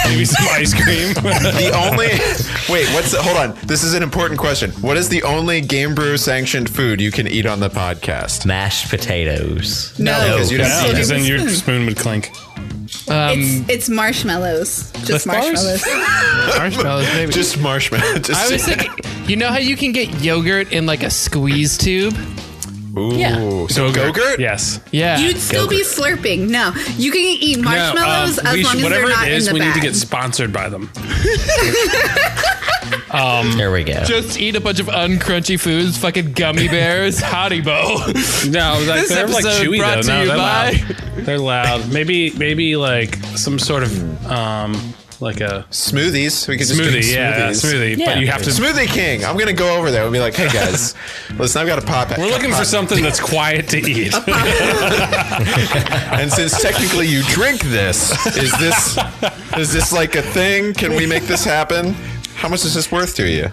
Maybe some ice cream. Hold on. This is an important question. What is the only Game Brew sanctioned food you can eat on the podcast? Mashed potatoes. No, because you'd have to eat Because it. then your spoon would clink. it's marshmallows. Just Cliff Bars? marshmallows. Marshmallows, maybe. Just marshmallow. I was thinking, you know how you can get yogurt in like a squeeze tube? Ooh. Yeah. So Go-Gurt? Yes. Yeah. You'd still be slurping. No, you can eat marshmallows as long as they're whatever not it is, in the we bag. need to get sponsored by them. There we go. Just eat a bunch of uncrunchy foods, fucking gummy bears, Haribo. No, like, This they're like episode chewy brought though. to you No, they're by- loud. They're loud. Maybe like some sort of like a Smoothies. We could just drink smoothie. Yeah, smoothies. smoothie. Yeah. But you have to. Smoothie King. I'm gonna go over there and be like, hey guys, listen, I've got a pop. We're looking for something that's quiet to eat. And since technically you drink this, is this like a thing? Can we make this happen? How much is this worth to you?